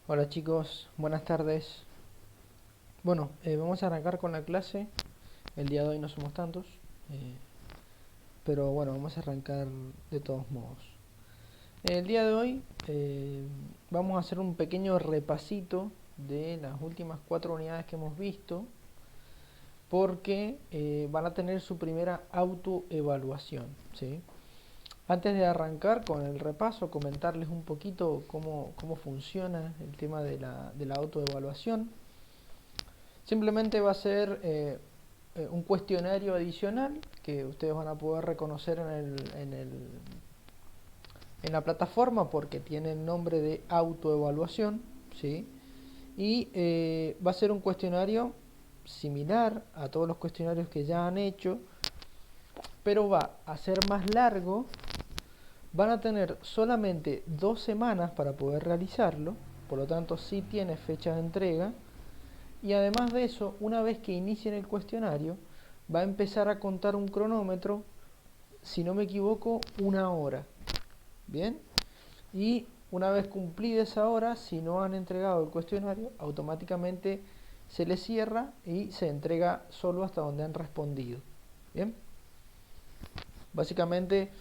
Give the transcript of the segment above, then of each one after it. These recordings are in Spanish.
Hola chicos, buenas tardes. Bueno, vamos a arrancar con la clase. El día de hoy no somos tantos, eh, pero bueno, vamos a arrancar de todos modos. El día de hoy vamos a hacer un pequeño repasito de las últimas 4 unidades que hemos visto, porque van a tener su primera autoevaluación, ¿sí? Antes de arrancar con el repaso, comentarles un poquito cómo funciona el tema de la autoevaluación. Simplemente va a ser un cuestionario adicional que ustedes van a poder reconocer en la plataforma porque tiene el nombre de autoevaluación, ¿sí? Y va a ser un cuestionario similar a todos los cuestionarios que ya han hecho, pero va a ser más largo. Van a tener solamente 2 semanas para poder realizarlo, por lo tanto sí tiene fecha de entrega. Y además de eso, una vez que inicien el cuestionario, va a empezar a contar un cronómetro, si no me equivoco, 1 hora. ¿Bien? Y una vez cumplida esa hora, si no han entregado el cuestionario, automáticamente se les cierra y se entrega solo hasta donde han respondido. ¿Bien? Básicamente,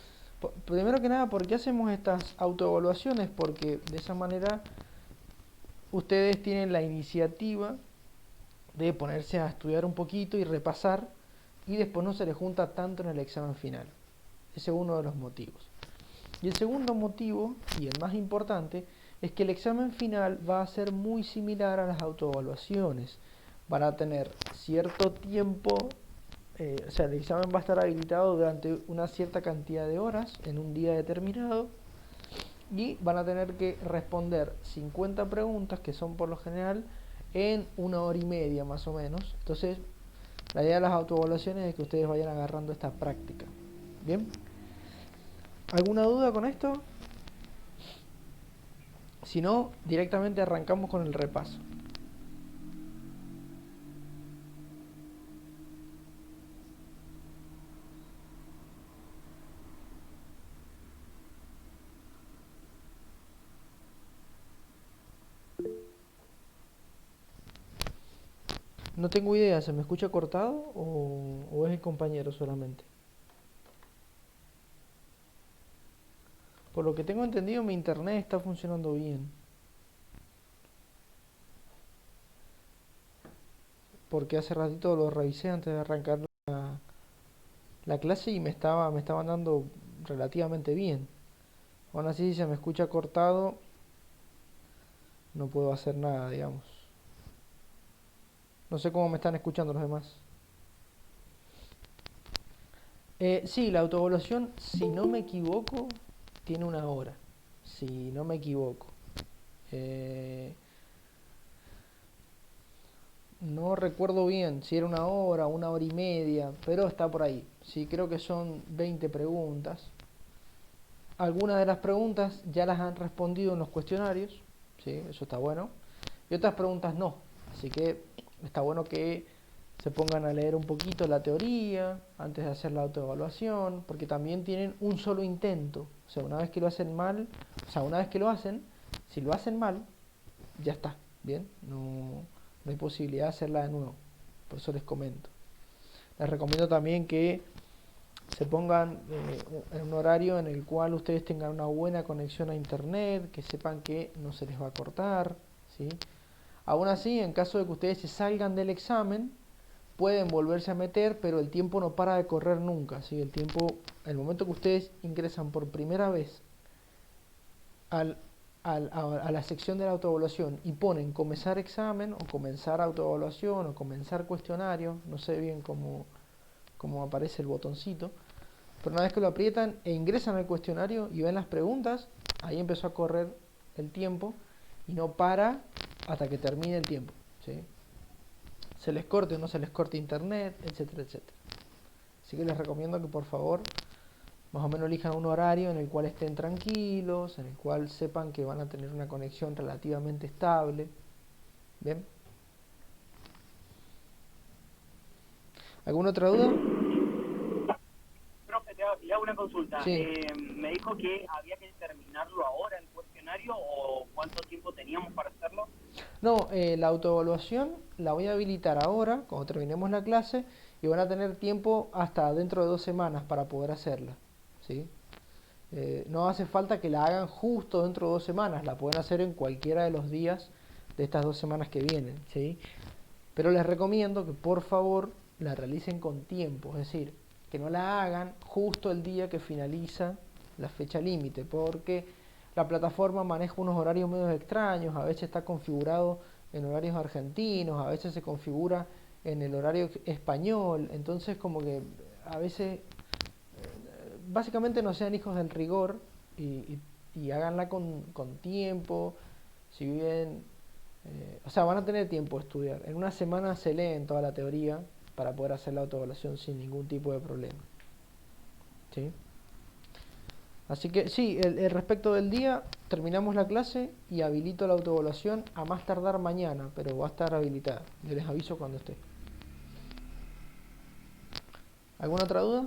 primero que nada, ¿por qué hacemos estas autoevaluaciones? Porque de esa manera ustedes tienen la iniciativa de ponerse a estudiar un poquito y repasar, y después no se les junta tanto en el examen final. Ese es uno de los motivos. Y el segundo motivo, y el más importante, es que el examen final va a ser muy similar a las autoevaluaciones. Van a tener cierto tiempo, o sea, el examen va a estar habilitado durante una cierta cantidad de horas en un día determinado, y van a tener que responder 50 preguntas, que son por lo general en 1 hora y media más o menos. Entonces, la idea de las autoevaluaciones es que ustedes vayan agarrando esta práctica. ¿Bien? ¿Alguna duda con esto? Si no, directamente arrancamos con el repaso. No tengo idea, ¿se me escucha cortado o es el compañero solamente? Por lo que tengo entendido, mi internet está funcionando bien. Porque hace ratito lo revisé antes de arrancar la clase y me estaban dando relativamente bien. Aún así, si se me escucha cortado, no puedo hacer nada, digamos. No sé cómo me están escuchando los demás. Sí, la autoevaluación, si no me equivoco, tiene 1 hora. Si no me equivoco. Eh, no recuerdo bien si era 1 hora, 1 hora y media, pero está por ahí. Sí, creo que son 20 preguntas. Algunas de las preguntas ya las han respondido en los cuestionarios, ¿sí? Eso está bueno. Y otras preguntas no. Así que está bueno que se pongan a leer un poquito la teoría antes de hacer la autoevaluación, porque también tienen un solo intento. O sea, una vez que lo hacen mal, o sea, una vez que lo hacen, si lo hacen mal, ya está, ¿bien? No hay posibilidad de hacerla de nuevo. Por eso les comento. Les recomiendo también que se pongan en un horario en el cual ustedes tengan una buena conexión a internet, que sepan que no se les va a cortar, ¿sí? Aún así, en caso de que ustedes se salgan del examen, pueden volverse a meter, pero el tiempo no para de correr nunca, ¿sí? El tiempo, el momento que ustedes ingresan por primera vez al, a la sección de la autoevaluación y ponen comenzar examen o comenzar autoevaluación o comenzar cuestionario, no sé bien cómo aparece el botoncito, pero una vez que lo aprietan e ingresan al cuestionario y ven las preguntas, ahí empezó a correr el tiempo y no para hasta que termine el tiempo, ¿sí? Se les corte o no se les corte internet, etcétera, etcétera. Así que les recomiendo que por favor más o menos elijan un horario en el cual estén tranquilos, en el cual sepan que van a tener una conexión relativamente estable. ¿Bien? ¿Alguna otra duda? Profe, te hago una consulta. Sí. Me dijo que había que terminarlo ahora el cuestionario o cuánto tiempo teníamos para hacerlo. No, la autoevaluación la voy a habilitar ahora, cuando terminemos la clase, y van a tener tiempo hasta dentro de 2 semanas para poder hacerla, ¿sí? No hace falta que la hagan justo dentro de 2 semanas, la pueden hacer en cualquiera de los días de estas 2 semanas que vienen, ¿sí? Pero les recomiendo que por favor la realicen con tiempo, es decir, que no la hagan justo el día que finaliza la fecha límite, porque la plataforma maneja unos horarios medio extraños, a veces está configurado en horarios argentinos, a veces se configura en el horario español, entonces como que a veces básicamente no sean hijos del rigor y háganla con tiempo, si bien, o sea, van a tener tiempo de estudiar. En una semana se leen toda la teoría para poder hacer la autoevaluación sin ningún tipo de problema. ¿Sí? Así que sí, el respecto del día, terminamos la clase y habilito la autoevaluación a más tardar mañana, pero va a estar habilitada. Yo les aviso cuando esté. ¿Alguna otra duda?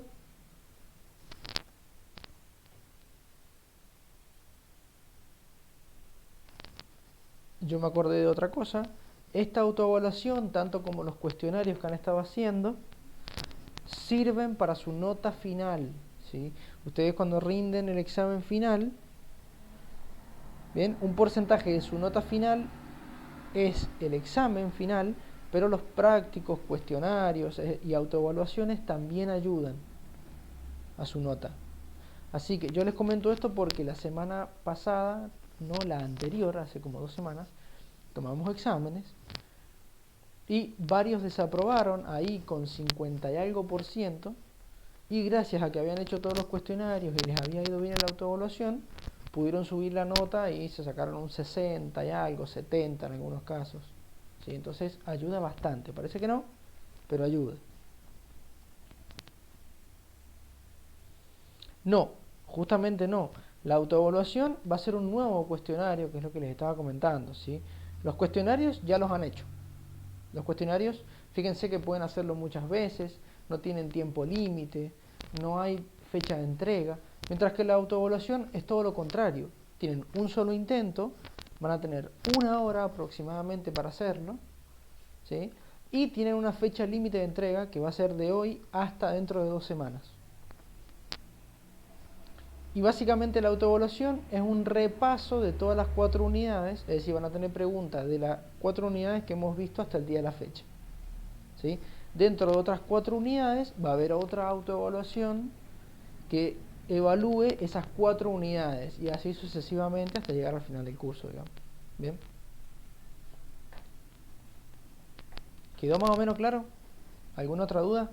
Yo me acordé de otra cosa. Esta autoevaluación, tanto como los cuestionarios que han estado haciendo, sirven para su nota final, ¿sí? Ustedes cuando rinden el examen final, bien, un porcentaje de su nota final es el examen final, pero los prácticos, cuestionarios y autoevaluaciones también ayudan a su nota. Así que yo les comento esto porque la semana pasada, no la anterior, hace como 2 semanas, tomamos exámenes y varios desaprobaron ahí con 50 y algo por ciento, y gracias a que habían hecho todos los cuestionarios y les había ido bien en la autoevaluación, pudieron subir la nota y se sacaron un 60 y algo, 70 en algunos casos, ¿sí? Entonces ayuda bastante, parece que no, pero ayuda. No, justamente no. La autoevaluación va a ser un nuevo cuestionario, que es lo que les estaba comentando, ¿sí? Los cuestionarios ya los han hecho. Los cuestionarios, fíjense que pueden hacerlo muchas veces, no tienen tiempo límite, no hay fecha de entrega, mientras que la autoevaluación es todo lo contrario. Tienen un solo intento, van a tener 1 hora aproximadamente para hacerlo, ¿sí? Y tienen una fecha límite de entrega que va a ser de hoy hasta dentro de 2 semanas. Y básicamente la autoevaluación es un repaso de todas las 4 unidades, es decir, van a tener preguntas de las 4 unidades que hemos visto hasta el día de la fecha, ¿sí? Dentro de otras 4 unidades va a haber otra autoevaluación que evalúe esas 4 unidades y así sucesivamente hasta llegar al final del curso, digamos. ¿Bien? ¿Quedó más o menos claro? ¿Alguna otra duda?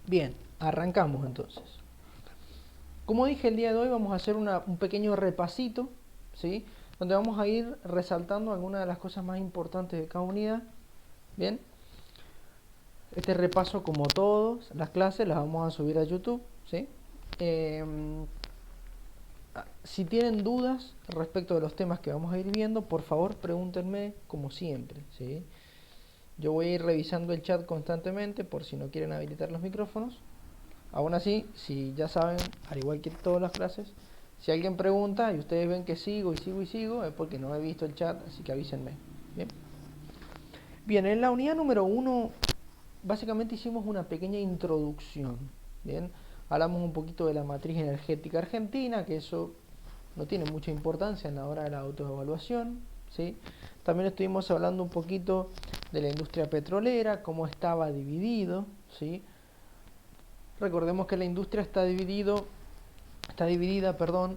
Bien, arrancamos entonces. Como dije, el día de hoy vamos a hacer un pequeño repasito, ¿sí? Donde vamos a ir resaltando algunas de las cosas más importantes de cada unidad. Bien, este repaso, como todas las clases, las vamos a subir a YouTube, ¿sí? Si tienen dudas respecto de los temas que vamos a ir viendo, por favor pregúntenme como siempre, ¿sí? Yo voy a ir revisando el chat constantemente por si no quieren habilitar los micrófonos. Aún así, si ya saben, al igual que todas las clases, si alguien pregunta y ustedes ven que sigo y sigo y sigo, es porque no he visto el chat, así que avísenme. Bien, bien, en la unidad número 1 básicamente hicimos una pequeña introducción. Bien, hablamos un poquito de la matriz energética argentina, que eso no tiene mucha importancia en la hora de la autoevaluación, ¿sí? También estuvimos hablando un poquito de la industria petrolera, cómo estaba dividido, ¿sí? Recordemos que la industria está dividida,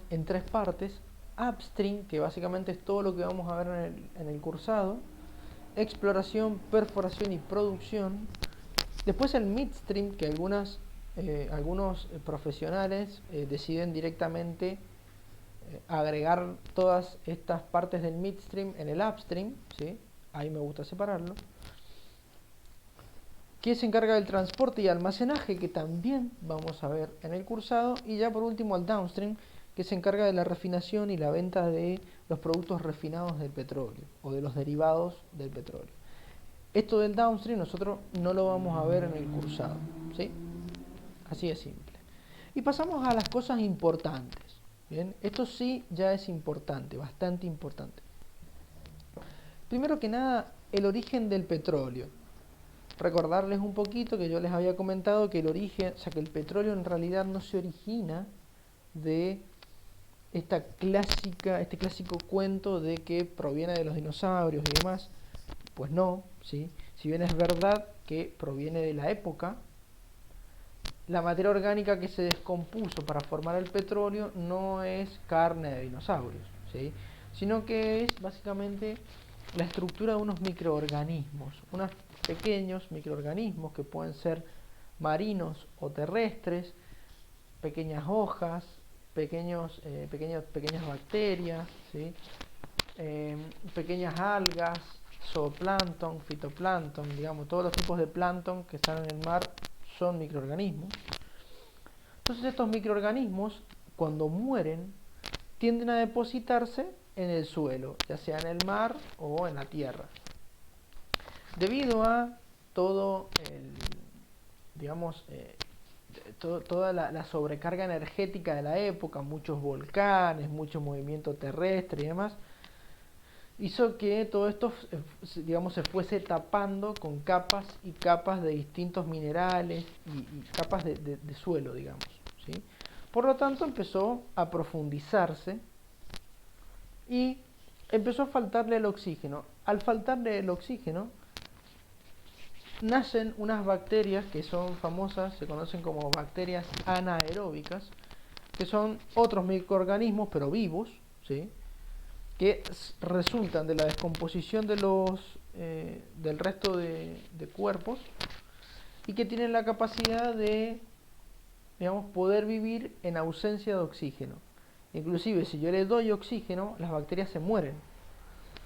en 3 partes: upstream, que básicamente es todo lo que vamos a ver en el cursado; exploración, perforación y producción; después el midstream, que algunos profesionales deciden directamente agregar todas estas partes del midstream en el upstream, ¿sí? Ahí me gusta separarlo. que se encarga del transporte y almacenaje, que también vamos a ver en el cursado, y ya por último al downstream, que se encarga de la refinación y la venta de los productos refinados del petróleo o de los derivados del petróleo. Esto del downstream nosotros no lo vamos a ver en el cursado, ¿sí? Así de simple. Y pasamos a las cosas importantes. Bien, esto sí ya es importante, bastante importante. Primero que nada, el origen del petróleo. Recordarles un poquito que yo les había comentado que el origen, o sea que el petróleo en realidad no se origina de este clásico cuento de que proviene de los dinosaurios y demás. Pues no, ¿sí? Si bien es verdad que proviene de la época, la materia orgánica que se descompuso para formar el petróleo no es carne de dinosaurios, ¿sí? Sino que es básicamente la estructura de unos microorganismos, unos pequeños microorganismos que pueden ser marinos o terrestres, pequeñas hojas, pequeñas bacterias, ¿sí? Pequeñas algas, zooplancton, fitoplancton, digamos, todos los tipos de plancton que están en el mar son microorganismos. Entonces estos microorganismos, cuando mueren, tienden a depositarse en el suelo, ya sea en el mar o en la tierra. Debido a todo el, digamos, toda la sobrecarga energética de la época, muchos volcanes, mucho movimiento terrestre y demás, hizo que todo esto, digamos, se fuese tapando con capas y capas de distintos minerales y capas de suelo, digamos, ¿sí? Por lo tanto, empezó a profundizarse y empezó a faltarle el oxígeno. Al faltarle el oxígeno, nacen unas bacterias que son famosas, se conocen como bacterias anaeróbicas, que son otros microorganismos, pero vivos, ¿sí? Que resultan de la descomposición de del resto de cuerpos y que tienen la capacidad de, digamos, poder vivir en ausencia de oxígeno. Inclusive si yo le doy oxígeno, las bacterias se mueren.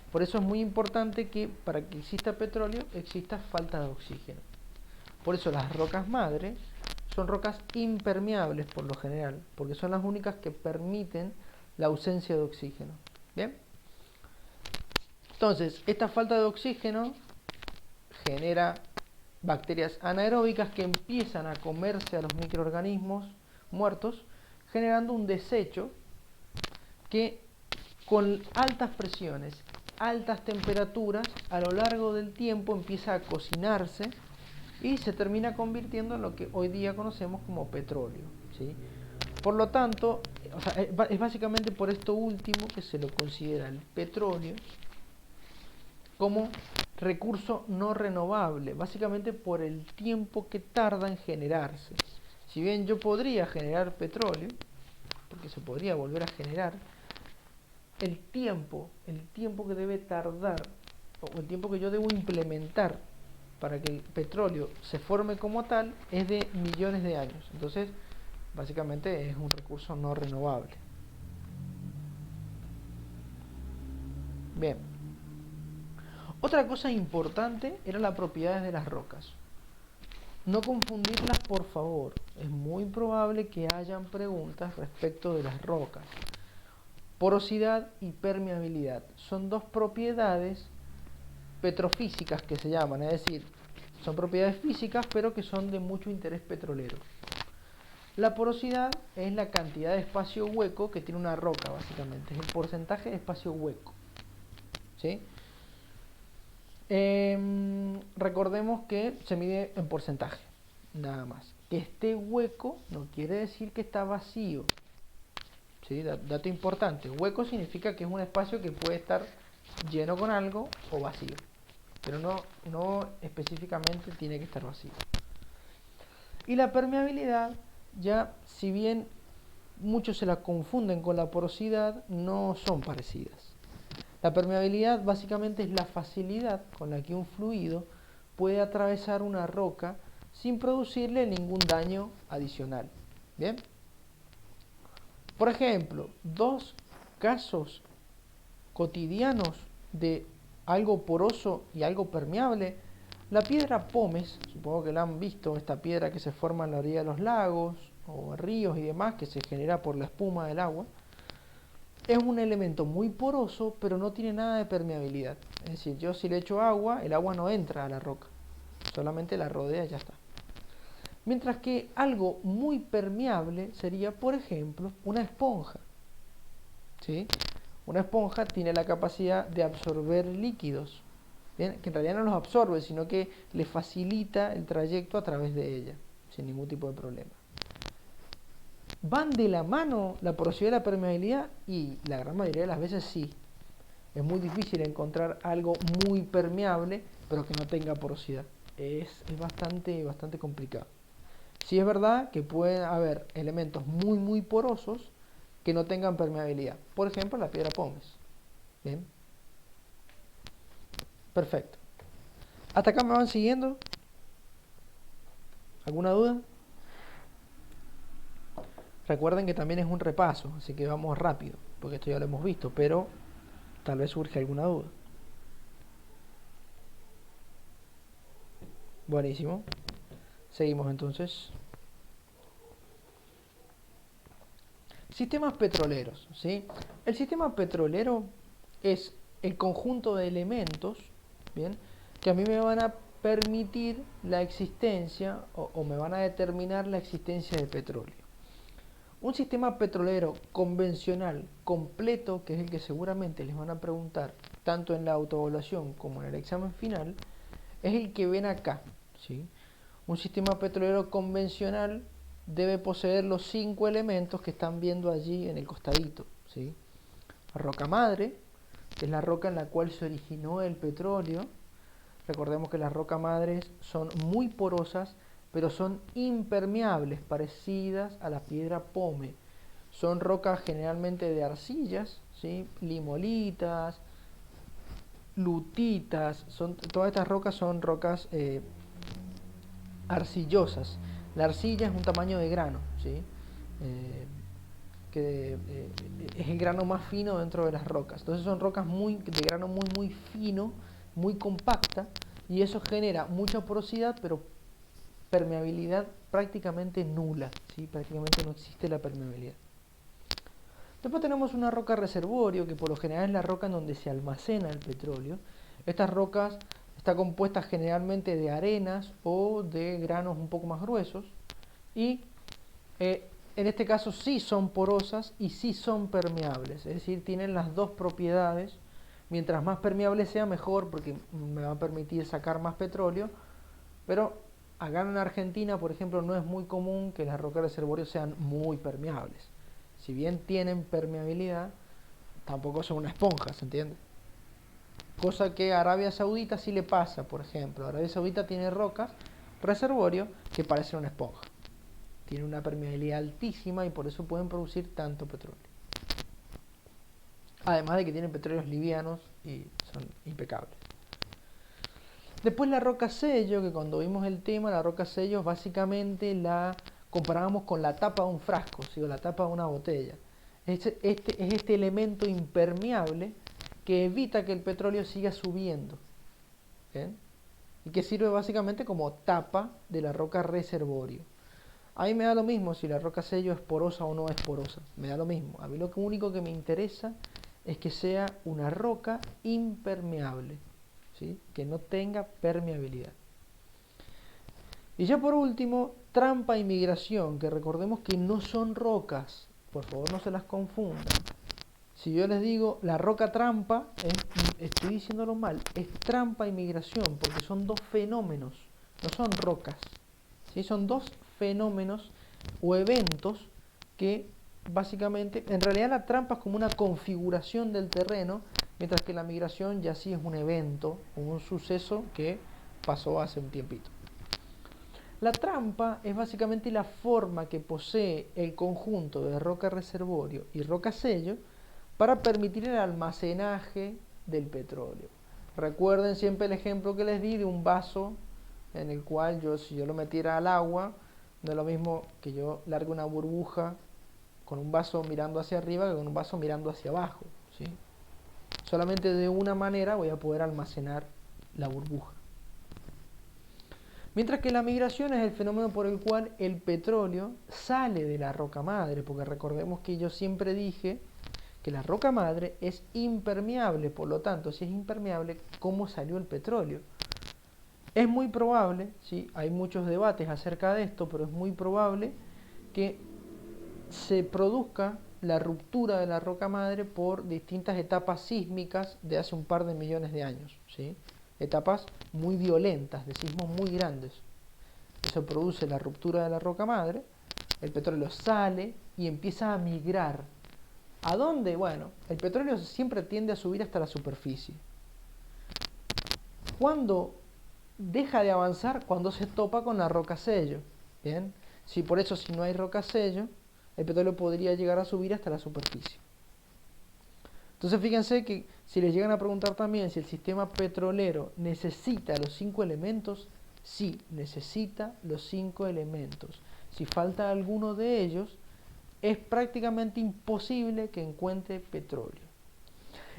Por eso es muy importante que para que exista petróleo exista falta de oxígeno. Por eso las rocas madre son rocas impermeables por lo general, porque son las únicas que permiten la ausencia de oxígeno. ¿Bien? Entonces, esta falta de oxígeno genera bacterias anaeróbicas que empiezan a comerse a los microorganismos muertos, generando un desecho que con altas presiones, altas temperaturas, a lo largo del tiempo empieza a cocinarse y se termina convirtiendo en lo que hoy día conocemos como petróleo, ¿sí? Por lo tanto, o sea, es básicamente por esto último que se lo considera el petróleo como recurso no renovable, básicamente por el tiempo que tarda en generarse. Si bien yo podría generar petróleo, porque se podría volver a generar, el tiempo que debe tardar, o el tiempo que yo debo implementar para que el petróleo se forme como tal, es de millones de años. Entonces, básicamente es un recurso no renovable. Bien. Otra cosa importante era las propiedades de las rocas. No confundirlas, por favor. Es muy probable que hayan preguntas respecto de las rocas. Porosidad y permeabilidad son dos propiedades petrofísicas que se llaman, es decir, son propiedades físicas pero que son de mucho interés petrolero. La porosidad es la cantidad de espacio hueco que tiene una roca, básicamente, es el porcentaje de espacio hueco, ¿sí? Recordemos que se mide en porcentaje, nada más. Que esté hueco no quiere decir que está vacío, ¿sí? Dato importante, hueco significa que es un espacio que puede estar lleno con algo o vacío, pero no específicamente tiene que estar vacío. Y la permeabilidad, ya si bien muchos se la confunden con la porosidad, no son parecidas. La permeabilidad básicamente es la facilidad con la que un fluido puede atravesar una roca sin producirle ningún daño adicional. ¿Bien? Por ejemplo, dos casos cotidianos de algo poroso y algo permeable La piedra pómez, supongo que la han visto, esta piedra que se forma en la orilla de los lagos o ríos y demás, que se genera por la espuma del agua, es un elemento muy poroso, pero no tiene nada de permeabilidad. Es decir, yo si le echo agua, el agua no entra a la roca, solamente la rodea y ya está. Mientras que algo muy permeable sería, por ejemplo, una esponja. ¿Sí? Una esponja tiene la capacidad de absorber líquidos. Bien, que en realidad no los absorbe, sino que le facilita el trayecto a través de ella, sin ningún tipo de problema. ¿Van de la mano la porosidad y la permeabilidad? Y la gran mayoría de las veces sí. Es muy difícil encontrar algo muy permeable, pero que no tenga porosidad. Es bastante complicado. Sí es verdad que pueden haber elementos muy porosos que no tengan permeabilidad. Por ejemplo, la piedra pómez. Bien. Perfecto. ¿Hasta acá me van siguiendo? ¿Alguna duda? Recuerden que también es un repaso, así que vamos rápido, porque esto ya lo hemos visto, pero tal vez surge alguna duda. Buenísimo. Seguimos entonces. Sistemas petroleros, ¿sí? El sistema petrolero es el conjunto de elementos, ¿bien?, que a mí me van a permitir la existencia o me van a determinar la existencia de petróleo. Un sistema petrolero convencional completo, que es el que seguramente les van a preguntar tanto en la autoevaluación como en el examen final, es el que ven acá, ¿sí? Un sistema petrolero convencional debe poseer los 5 elementos que están viendo allí en el costadito, ¿sí? Roca madre, que es la roca en la cual se originó el petróleo. Recordemos que las rocas madres son muy porosas, pero son impermeables, parecidas a la piedra pómez. Son rocas generalmente de arcillas, ¿sí? Limolitas, lutitas, todas estas rocas son rocas arcillosas. La arcilla es un tamaño de grano, ¿sí? Es el grano más fino dentro de las rocas. Entonces son rocas de grano muy fino, muy compacta, y eso genera mucha porosidad, pero permeabilidad prácticamente nula, ¿sí? Prácticamente no existe la permeabilidad. Después tenemos una roca reservorio, que por lo general es la roca en donde se almacena el petróleo. Estas rocas están compuestas generalmente de arenas o de granos un poco más gruesos, y en este caso sí son porosas y sí son permeables, es decir, tienen las dos propiedades. Mientras más permeable sea, mejor, porque me va a permitir sacar más petróleo. Pero acá en Argentina, por ejemplo, no es muy común que las rocas reservorios sean muy permeables. Si bien tienen permeabilidad, tampoco son una esponja, ¿se entiende? Cosa que a Arabia Saudita sí le pasa, por ejemplo. Arabia Saudita tiene rocas reservorio que parecen una esponja. Tiene una permeabilidad altísima y por eso pueden producir tanto petróleo. Además de que tienen petróleos livianos y son impecables. Después la roca sello, que cuando vimos el tema, la roca sello básicamente la comparábamos con la tapa de un frasco, ¿sí? O la tapa de una botella. Es este elemento impermeable que evita que el petróleo siga subiendo, ¿bien?, y que sirve básicamente como tapa de la roca reservorio. A mí me da lo mismo si la roca sello es porosa o no es porosa, me da lo mismo. A mí lo único que me interesa es que sea una roca impermeable, ¿sí?, que no tenga permeabilidad. Y ya por último, trampa y migración, que recordemos que no son rocas, por favor no se las confundan. Si yo les digo la roca trampa, estoy diciéndolo mal, es trampa y migración, porque son dos fenómenos, no son rocas, ¿sí? Son dos fenómenos o eventos que básicamente, en realidad la trampa es como una configuración del terreno, mientras que la migración ya sí es un evento, un suceso que pasó hace un tiempito. La trampa es básicamente la forma que posee el conjunto de roca reservorio y roca sello para permitir el almacenaje del petróleo. Recuerden siempre el ejemplo que les di de un vaso en el cual si yo lo metiera al agua, no es lo mismo que yo largue una burbuja con un vaso mirando hacia arriba que con un vaso mirando hacia abajo, ¿sí? Solamente de una manera voy a poder almacenar la burbuja. Mientras que la migración es el fenómeno por el cual el petróleo sale de la roca madre, porque recordemos que yo siempre dije que la roca madre es impermeable, por lo tanto, si es impermeable, ¿cómo salió el petróleo? Es muy probable, ¿sí? Hay muchos debates acerca de esto, pero es muy probable que se produzca la ruptura de la roca madre por distintas etapas sísmicas de hace un par de millones de años, ¿sí? Etapas muy violentas, de sismos muy grandes. Eso produce la ruptura de la roca madre, el petróleo sale y empieza a migrar. ¿A dónde? Bueno, el petróleo siempre tiende a subir hasta la superficie. ¿Cuándo deja de avanzar? Cuando se topa con la roca sello. ¿Bien? Si por eso, si no hay roca sello, el petróleo podría llegar a subir hasta la superficie. Entonces fíjense que si les llegan a preguntar también si el sistema petrolero necesita los 5 elementos, sí, necesita los 5 elementos. Si falta alguno de ellos, es prácticamente imposible que encuentre petróleo.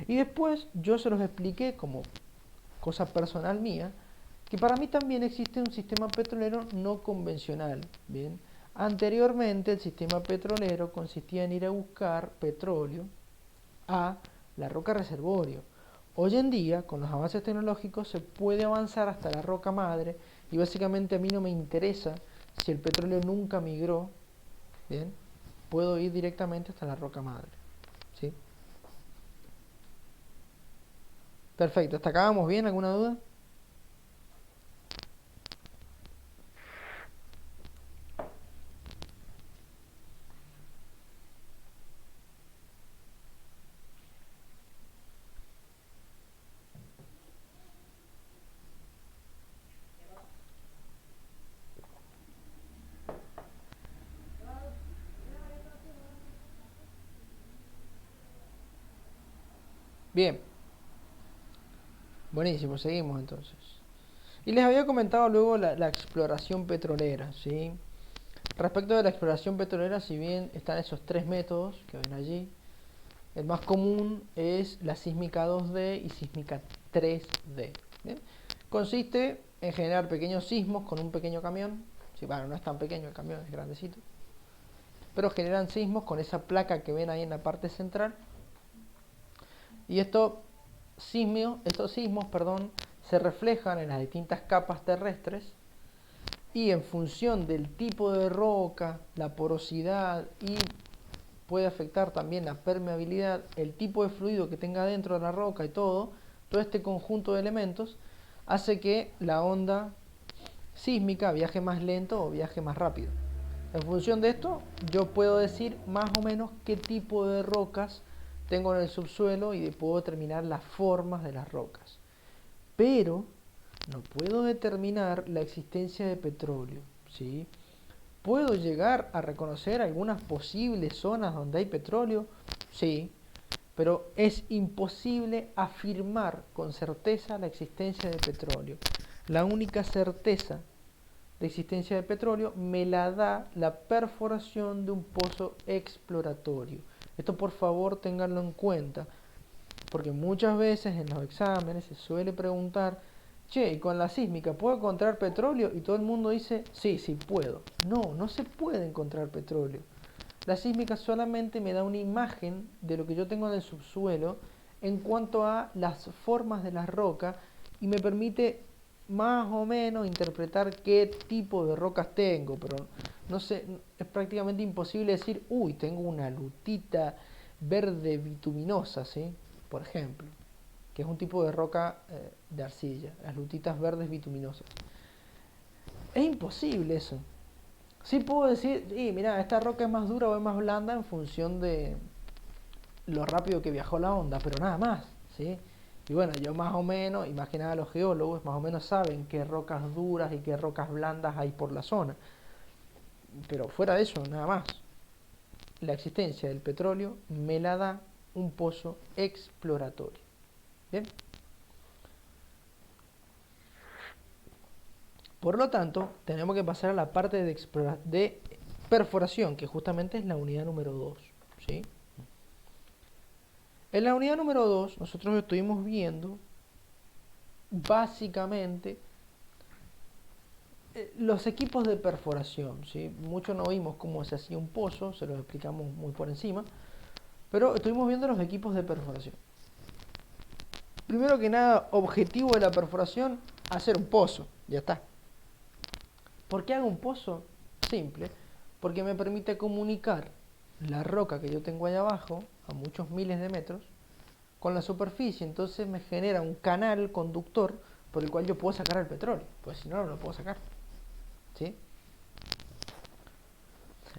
Y después yo se los expliqué como cosa personal mía, que para mí también existe un sistema petrolero no convencional. ¿Bien? Anteriormente el sistema petrolero consistía en ir a buscar petróleo a la roca reservorio. Hoy en día, con los avances tecnológicos, se puede avanzar hasta la roca madre y básicamente a mí no me interesa si el petróleo nunca migró, ¿bien? Puedo ir directamente hasta la roca madre, ¿sí? Perfecto, ¿hasta acá vamos bien? ¿Alguna duda? Bien, buenísimo, seguimos entonces. Y les había comentado luego la exploración petrolera, ¿sí? Respecto de la exploración petrolera, si bien están esos 3 métodos que ven allí, el más común es la sísmica 2D y sísmica 3D. ¿Bien? Consiste en generar pequeños sismos con un pequeño camión. Sí, bueno, no es tan pequeño el camión, es grandecito. Pero generan sismos con esa placa que ven ahí en la parte central. Y estos sismos, se reflejan en las distintas capas terrestres y en función del tipo de roca, la porosidad y puede afectar también la permeabilidad, el tipo de fluido que tenga dentro de la roca y todo este conjunto de elementos hace que la onda sísmica viaje más lento o viaje más rápido. En función de esto, yo puedo decir más o menos qué tipo de rocas tengo en el subsuelo y puedo determinar las formas de las rocas. Pero no puedo determinar la existencia de petróleo, ¿sí? ¿Puedo llegar a reconocer algunas posibles zonas donde hay petróleo? Sí, pero es imposible afirmar con certeza la existencia de petróleo. La única certeza de existencia de petróleo me la da la perforación de un pozo exploratorio. Esto por favor ténganlo en cuenta, porque muchas veces en los exámenes se suele preguntar: che, ¿y con la sísmica puedo encontrar petróleo? Y todo el mundo dice: sí, sí puedo. No, no se puede encontrar petróleo. La sísmica solamente me da una imagen de lo que yo tengo en el subsuelo en cuanto a las formas de las rocas y me permite más o menos interpretar qué tipo de rocas tengo, pero no sé, es prácticamente imposible decir: uy, tengo una lutita verde bituminosa, ¿sí? Por ejemplo, que es un tipo de roca de arcilla, las lutitas verdes bituminosas. Es imposible eso. Sí puedo decir: mira, esta roca es más dura o es más blanda en función de lo rápido que viajó la onda, pero nada más, ¿sí? Y bueno, yo más o menos, y más que nada los geólogos, más o menos saben qué rocas duras y qué rocas blandas hay por la zona. Pero fuera de eso, nada más. La existencia del petróleo me la da un pozo exploratorio. ¿Bien? Por lo tanto, tenemos que pasar a la parte de perforación, que justamente es la unidad número 2, ¿sí? En la unidad número 2 nosotros estuvimos viendo básicamente Los equipos de perforación, ¿sí? Muchos no vimos cómo se hacía un pozo, se los explicamos muy por encima, pero estuvimos viendo los equipos de perforación. Primero que nada, objetivo de la perforación, hacer un pozo, ya está. ¿Por qué hago un pozo? Simple, porque me permite comunicar la roca que yo tengo allá abajo, a muchos miles de metros, con la superficie. Entonces me genera un canal conductor por el cual yo puedo sacar el petróleo, pues si no, no lo puedo sacar, ¿sí?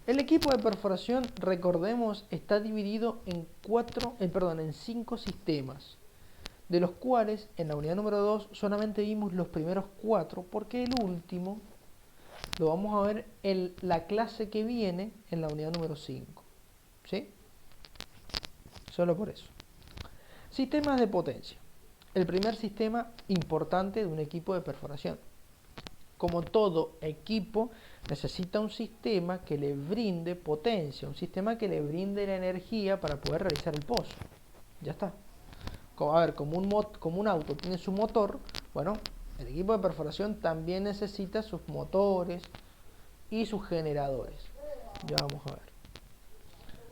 El equipo de perforación, recordemos, está dividido en 5 sistemas, de los cuales en la unidad número 2 solamente vimos los primeros 4, porque el último lo vamos a ver en la clase que viene en la unidad número 5, ¿sí? Solo por eso. Sistemas de potencia. El primer sistema importante de un equipo de perforación. Como todo equipo, necesita un sistema que le brinde potencia, un sistema que le brinde la energía para poder realizar el pozo. Ya está. A ver, como un auto tiene su motor, bueno, el equipo de perforación también necesita sus motores y sus generadores. Ya vamos a ver.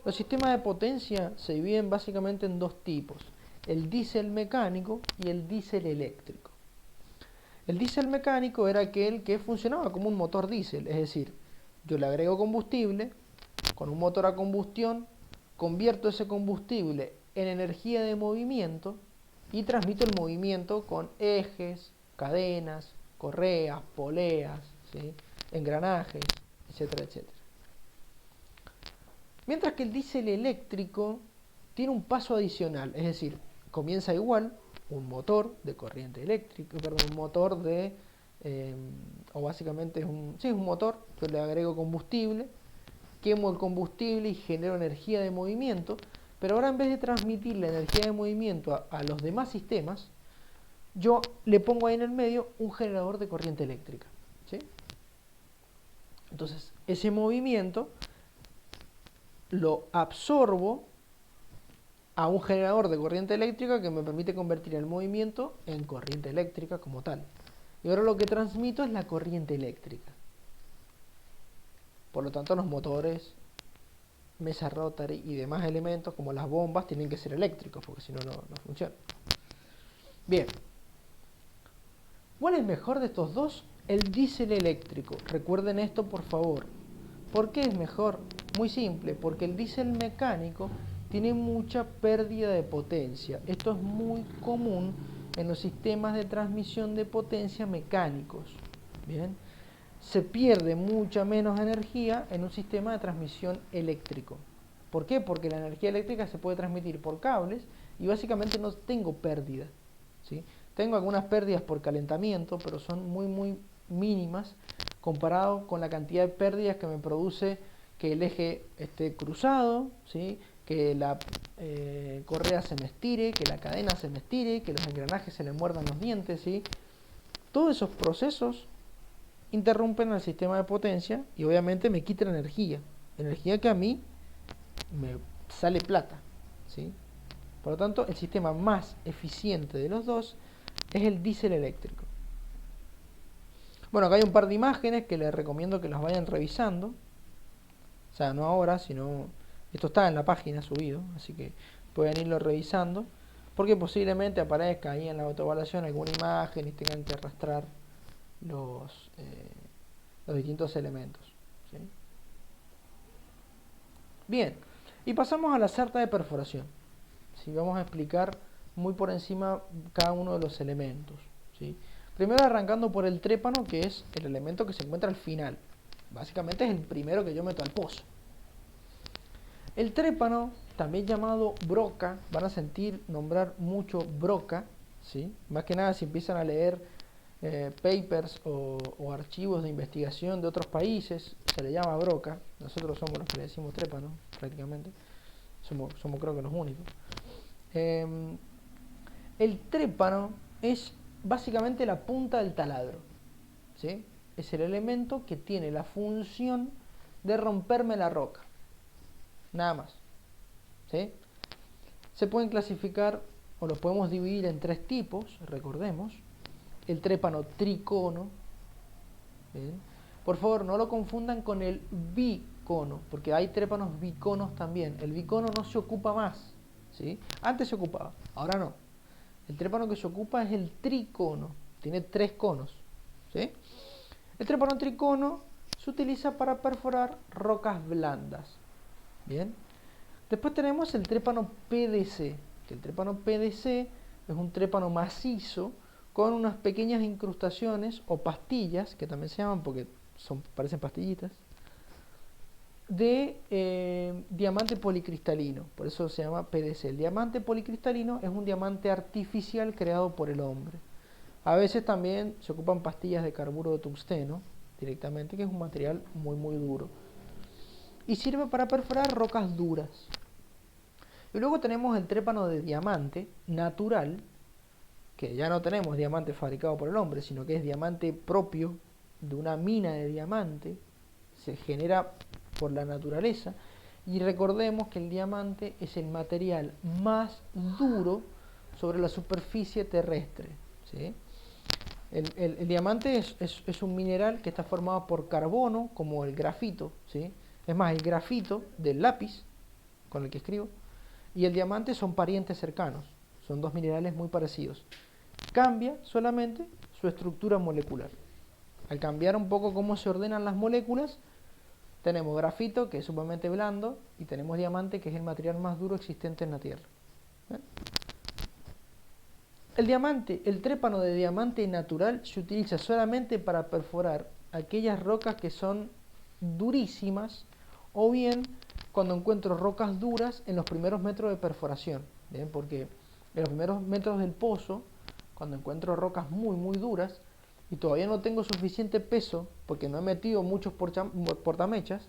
Los sistemas de potencia se dividen básicamente en dos tipos: el diésel mecánico y el diésel eléctrico. El diésel mecánico era aquel que funcionaba como un motor diésel, es decir, yo le agrego combustible con un motor a combustión, convierto ese combustible en energía de movimiento y transmito el movimiento con ejes, cadenas, correas, poleas, ¿sí?, engranajes, etcétera, etcétera. Mientras que el diésel eléctrico tiene un paso adicional, es decir, comienza igual, un motor de corriente eléctrica, perdón, un motor de, o básicamente es un motor, yo le agrego combustible, quemo el combustible y genero energía de movimiento, pero ahora en vez de transmitir la energía de movimiento a los demás sistemas, yo le pongo ahí en el medio un generador de corriente eléctrica, ¿sí? Entonces, ese movimiento lo absorbo a un generador de corriente eléctrica que me permite convertir el movimiento en corriente eléctrica como tal. Y ahora lo que transmito es la corriente eléctrica. Por lo tanto, los motores, mesa rotary y demás elementos como las bombas tienen que ser eléctricos, porque si no, no funciona. Bien. ¿Cuál es mejor de estos dos? El diésel eléctrico. Recuerden esto, por favor. ¿Por qué es mejor? Muy simple, porque el diésel mecánico tiene mucha pérdida de potencia. Esto es muy común en los sistemas de transmisión de potencia mecánicos. Bien, se pierde mucha menos energía en un sistema de transmisión eléctrico. ¿Por qué? Porque la energía eléctrica se puede transmitir por cables y básicamente no tengo pérdida, ¿sí? Tengo algunas pérdidas por calentamiento, pero son muy mínimas comparado con la cantidad de pérdidas que me produce que el eje esté cruzado, ¿sí?, que la correa se me estire, que la cadena se me estire, que los engranajes se le muerdan los dientes, ¿sí? Todos esos procesos interrumpen el sistema de potencia y obviamente me quitan energía que a mí me sale plata, ¿sí? Por lo tanto, el sistema más eficiente de los dos es el diésel eléctrico. Bueno, acá hay un par de imágenes que les recomiendo que las vayan revisando. O sea, no ahora, sino... Esto está en la página subido, así que pueden irlo revisando, porque posiblemente aparezca ahí en la autoevaluación alguna imagen y tengan que arrastrar los distintos elementos, ¿sí? Bien, y pasamos a la sarta de perforación. ¿Sí? Vamos a explicar muy por encima cada uno de los elementos, ¿sí? Primero arrancando por el trépano, que es el elemento que se encuentra al final. Básicamente es el primero que yo meto al pozo. El trépano, también llamado broca, van a sentir nombrar mucho broca, ¿sí? Más que nada si empiezan a leer papers o archivos de investigación de otros países, se le llama broca. Nosotros somos los que le decimos trépano, prácticamente. Somos creo que los únicos. El trépano es básicamente la punta del taladro, ¿sí? Es el elemento que tiene la función de romperme la roca. Nada más, ¿sí? Se pueden clasificar o los podemos dividir en tres tipos, recordemos. El trépano tricono, ¿Bien? Por favor, no lo confundan con el bicono, porque hay trépanos biconos también. El bicono no se ocupa más, ¿sí? Antes se ocupaba, ahora no. El trépano que se ocupa es el tricono, tiene 3 conos, ¿sí? El trépano tricono se utiliza para perforar rocas blandas, ¿bien? Después tenemos el trépano PDC, que el trépano PDC es un trépano macizo con unas pequeñas incrustaciones o pastillas, que también se llaman porque parecen pastillitas, de diamante policristalino, por eso se llama PDC. El diamante policristalino es un diamante artificial creado por el hombre. A veces también se ocupan pastillas de carburo de tungsteno directamente, que es un material muy duro. Y sirve para perforar rocas duras. Y luego tenemos el trépano de diamante natural, que ya no tenemos diamante fabricado por el hombre, sino que es diamante propio de una mina de diamante, se genera por la naturaleza. Y recordemos que el diamante es el material más duro sobre la superficie terrestre, ¿sí? El diamante es un mineral que está formado por carbono, como el grafito, ¿sí? Es más, el grafito del lápiz con el que escribo y el diamante son parientes cercanos, son 2 minerales muy parecidos. Cambia solamente su estructura molecular. Al cambiar un poco cómo se ordenan las moléculas, tenemos grafito, que es sumamente blando, y tenemos diamante, que es el material más duro existente en la Tierra. ¿Ven? El diamante, el trépano de diamante natural se utiliza solamente para perforar aquellas rocas que son durísimas, o bien cuando encuentro rocas duras en los primeros metros de perforación, ¿bien? Porque en los primeros metros del pozo, cuando encuentro rocas muy duras y todavía no tengo suficiente peso porque no he metido muchos portamechas,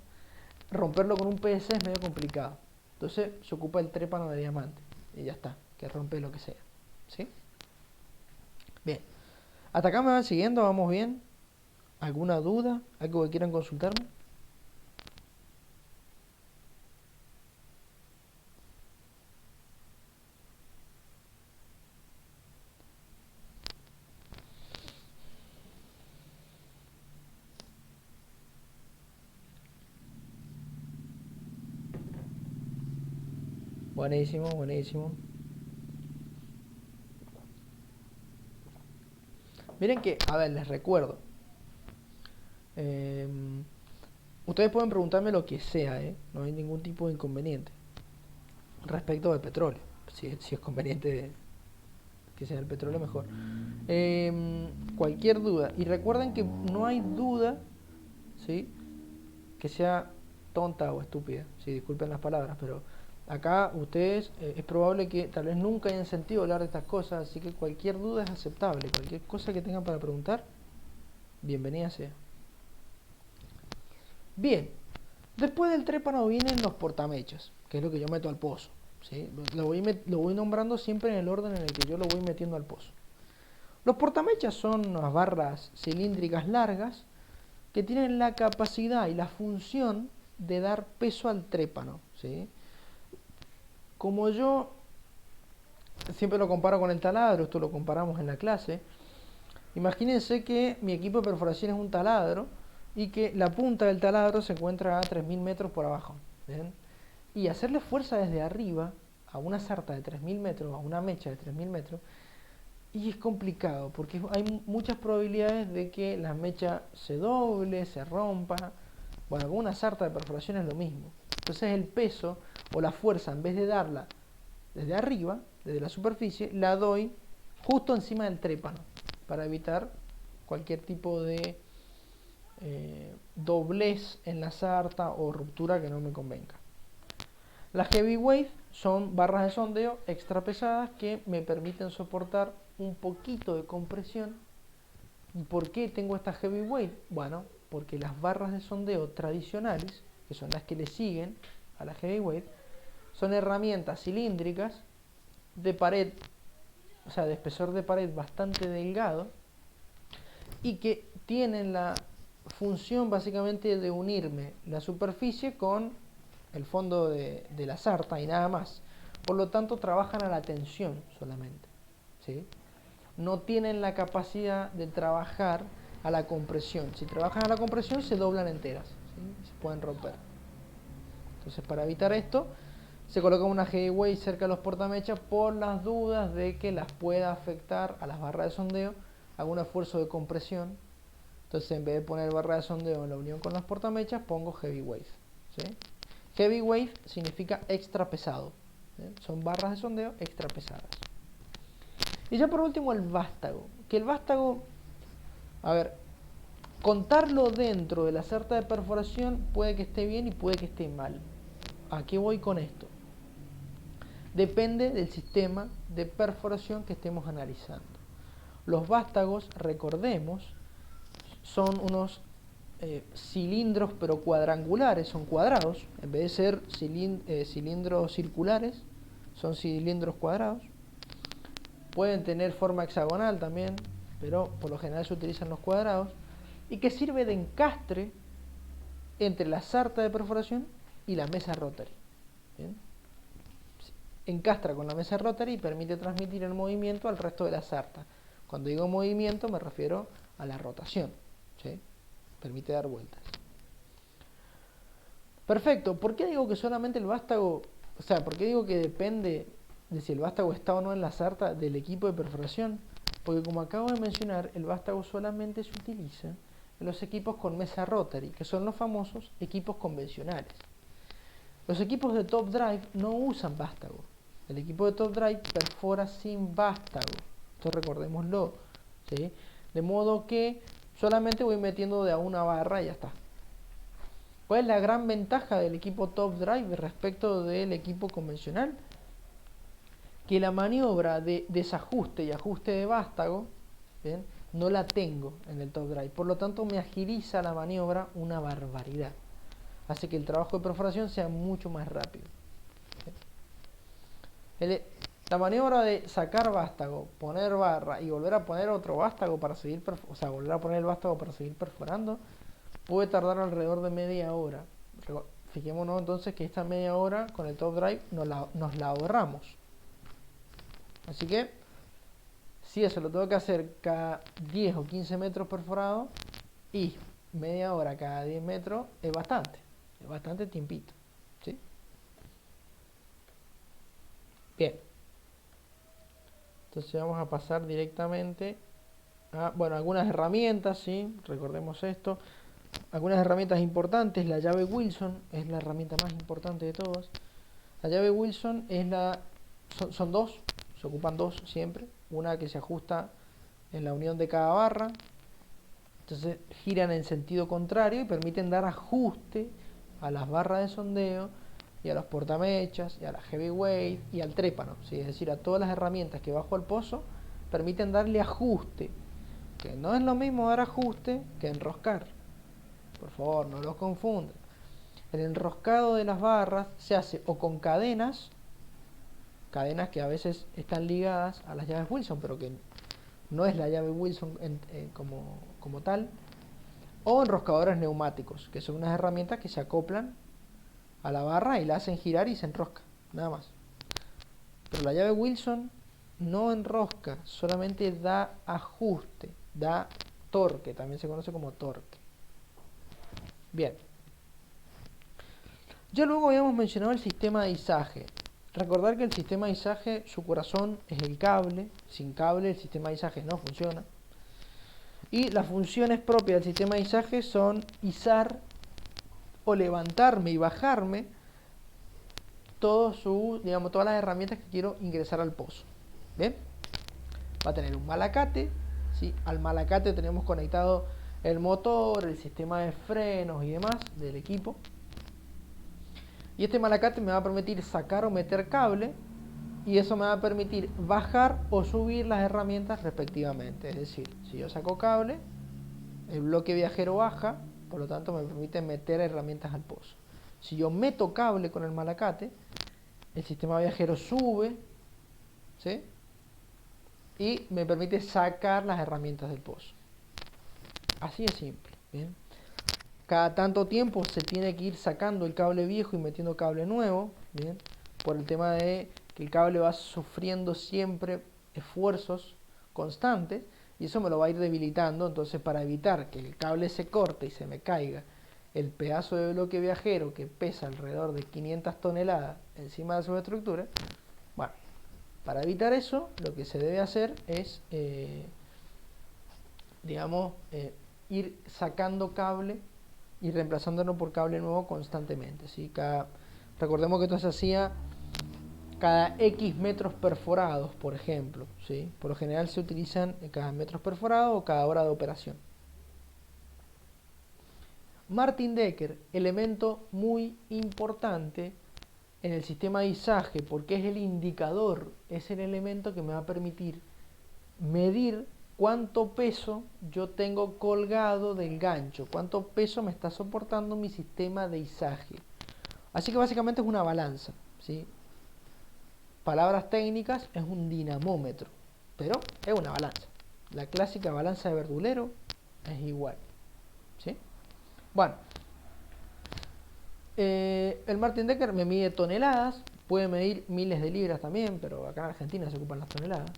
romperlo con un PVC es medio complicado. Entonces se ocupa el trépano de diamante y ya está, que rompe lo que sea, ¿sí? Bien, hasta acá me van siguiendo, vamos bien. ¿Alguna duda? ¿Algo que quieran consultarme? Buenísimo, buenísimo. Miren que, a ver, les recuerdo. Eh, Ustedes pueden preguntarme lo que sea, no hay ningún tipo de inconveniente respecto del petróleo. Si es conveniente que sea el petróleo, mejor. Cualquier duda. Y recuerden que no hay duda, ¿sí?, que sea tonta o estúpida. Sí, disculpen las palabras, pero acá ustedes es probable que tal vez nunca hayan sentido hablar de estas cosas, así que cualquier duda es aceptable. Cualquier cosa que tengan para preguntar, bienvenida sea. Bien, después del trépano vienen los portamechas, que es lo que yo meto al pozo, ¿sí? Lo voy nombrando siempre en el orden en el que yo lo voy metiendo al pozo. Los portamechas son unas barras cilíndricas largas que tienen la capacidad y la función de dar peso al trépano, ¿sí? Como yo siempre lo comparo con el taladro, esto lo comparamos en la clase, imagínense que mi equipo de perforación es un taladro y que la punta del taladro se encuentra a 3000 metros por abajo, ¿bien? Y hacerle fuerza desde arriba a una sarta de 3000 metros, a una mecha de 3000 metros, y es complicado porque hay muchas probabilidades de que la mecha se doble, se rompa. Bueno, con una sarta de perforación es lo mismo. Entonces el peso o la fuerza, en vez de darla desde arriba, desde la superficie, la doy justo encima del trépano para evitar cualquier tipo de doblez en la sarta o ruptura que no me convenga. Las heavyweight son barras de sondeo extra pesadas que me permiten soportar un poquito de compresión. ¿Y por qué tengo estas heavyweight? Bueno, porque las barras de sondeo tradicionales, que son las que le siguen a la heavyweight, son herramientas cilíndricas de pared, o sea, de espesor de pared bastante delgado, y que tienen la función básicamente de unirme la superficie con el fondo de la sarta y nada más. Por lo tanto, trabajan a la tensión solamente, ¿sí? No tienen la capacidad de trabajar a la compresión. Si trabajan a la compresión se doblan enteras, ¿sí? Se pueden romper. Entonces, para evitar esto, se coloca una heavyweight cerca de los portamechas por las dudas de que las pueda afectar a las barras de sondeo algún esfuerzo de compresión. Entonces, en vez de poner barra de sondeo en la unión con los portamechas, pongo heavyweight, ¿sí? Heavyweight significa extra pesado, ¿sí? Son barras de sondeo extra pesadas. Y ya por último el vástago, que el vástago, a ver, contarlo dentro de la certa de perforación puede que esté bien y puede que esté mal. ¿A qué voy con esto? Depende del sistema de perforación que estemos analizando. Los vástagos, recordemos, son unos cilindros pero cuadrangulares, son cuadrados, en vez de ser cilindros circulares, son cilindros cuadrados. Pueden tener forma hexagonal también, pero por lo general se utilizan los cuadrados, y que sirve de encastre entre la sarta de perforación y la mesa rotary. ¿Bien? Encastra con la mesa rotary y permite transmitir el movimiento al resto de la sarta. Cuando digo movimiento me refiero a la rotación, ¿sí? Permite dar vueltas. Perfecto. ¿Por qué digo que solamente el vástago, o sea, por qué digo que depende de si el vástago está o no en la sarta del equipo de perforación? Porque como acabo de mencionar, el vástago solamente se utiliza en los equipos con mesa rotary, que son los famosos equipos convencionales. Los equipos de top drive no usan vástago. El equipo de top drive perfora sin vástago. Esto recordémoslo, ¿sí? De modo que solamente voy metiendo de a una barra y ya está. ¿Cuál es la gran ventaja del equipo top drive respecto del equipo convencional? Que la maniobra de desajuste y ajuste de vástago, ¿bien?, no la tengo en el top drive. Por lo tanto, me agiliza la maniobra una barbaridad. Hace que el trabajo de perforación sea mucho más rápido. La maniobra de sacar vástago, poner barra y volver a poner otro vástago para seguir, volver a poner el vástago para seguir perforando, puede tardar alrededor de media hora. Fijémonos entonces que esta media hora con el top drive nos la ahorramos. Así que, si eso lo tengo que hacer cada 10 o 15 metros perforado, y media hora cada 10 metros, es bastante tiempito, ¿sí? Bien. Entonces vamos a pasar directamente a, bueno, algunas herramientas, ¿sí? Recordemos esto. Algunas herramientas importantes. La llave Wilson es la herramienta más importante de todas. La llave Wilson es son dos, se ocupan dos siempre. Una que se ajusta en la unión de cada barra. Entonces giran en sentido contrario y permiten dar ajuste a las barras de sondeo y a los portamechas y a la heavyweight y al trépano, ¿sí? Es decir, a todas las herramientas que bajo al pozo permiten darle ajuste, que no es lo mismo dar ajuste que enroscar. Por favor, no los confundan. El enroscado de las barras se hace o con cadenas que a veces están ligadas a las llaves Wilson, pero que no es la llave Wilson como tal, o enroscadores neumáticos, que son unas herramientas que se acoplan a la barra y la hacen girar y se enrosca, nada más. Pero la llave Wilson no enrosca, solamente da ajuste, da torque, también se conoce como torque. Bien. Ya luego habíamos mencionado el sistema de izaje. Recordar que el sistema de izaje, su corazón es el cable. Sin cable el sistema de izaje no funciona. Y las funciones propias del sistema de izaje son izar o levantarme y bajarme todas las herramientas que quiero ingresar al pozo. ¿Bien? Va a tener un malacate, ¿sí? Al malacate tenemos conectado el motor, el sistema de frenos y demás del equipo. Y este malacate me va a permitir sacar o meter cable, y eso me va a permitir bajar o subir las herramientas respectivamente. Es decir, si yo saco cable, el bloque viajero baja, por lo tanto me permite meter herramientas al pozo. Si yo meto cable con el malacate, el sistema viajero sube, ¿sí?, y me permite sacar las herramientas del pozo. Así es simple. ¿Bien? Cada tanto tiempo se tiene que ir sacando el cable viejo y metiendo cable nuevo, ¿bien?, por el tema de que el cable va sufriendo siempre esfuerzos constantes. y eso me lo va a ir debilitando. Entonces, para evitar que el cable se corte y se me caiga el pedazo de bloque viajero que pesa alrededor de 500 toneladas encima de la subestructura, bueno, para evitar eso, lo que se debe hacer es, digamos, ir sacando cable y reemplazándolo por cable nuevo constantemente, ¿sí? Recordemos que esto se hacía cada X metros perforados, por ejemplo, ¿sí? Por lo general se utilizan cada metros perforados o cada hora de operación. Martin Decker, elemento muy importante en el sistema de izaje, porque es el indicador, es el elemento que me va a permitir medir cuánto peso yo tengo colgado del gancho, cuánto peso me está soportando mi sistema de izaje. Así que básicamente es una balanza, ¿sí? Palabras técnicas, es un dinamómetro, pero es una balanza. La clásica balanza de verdulero es igual, ¿sí? Bueno, el Martin Decker me mide toneladas, puede medir miles de libras también, pero acá en Argentina se ocupan las toneladas.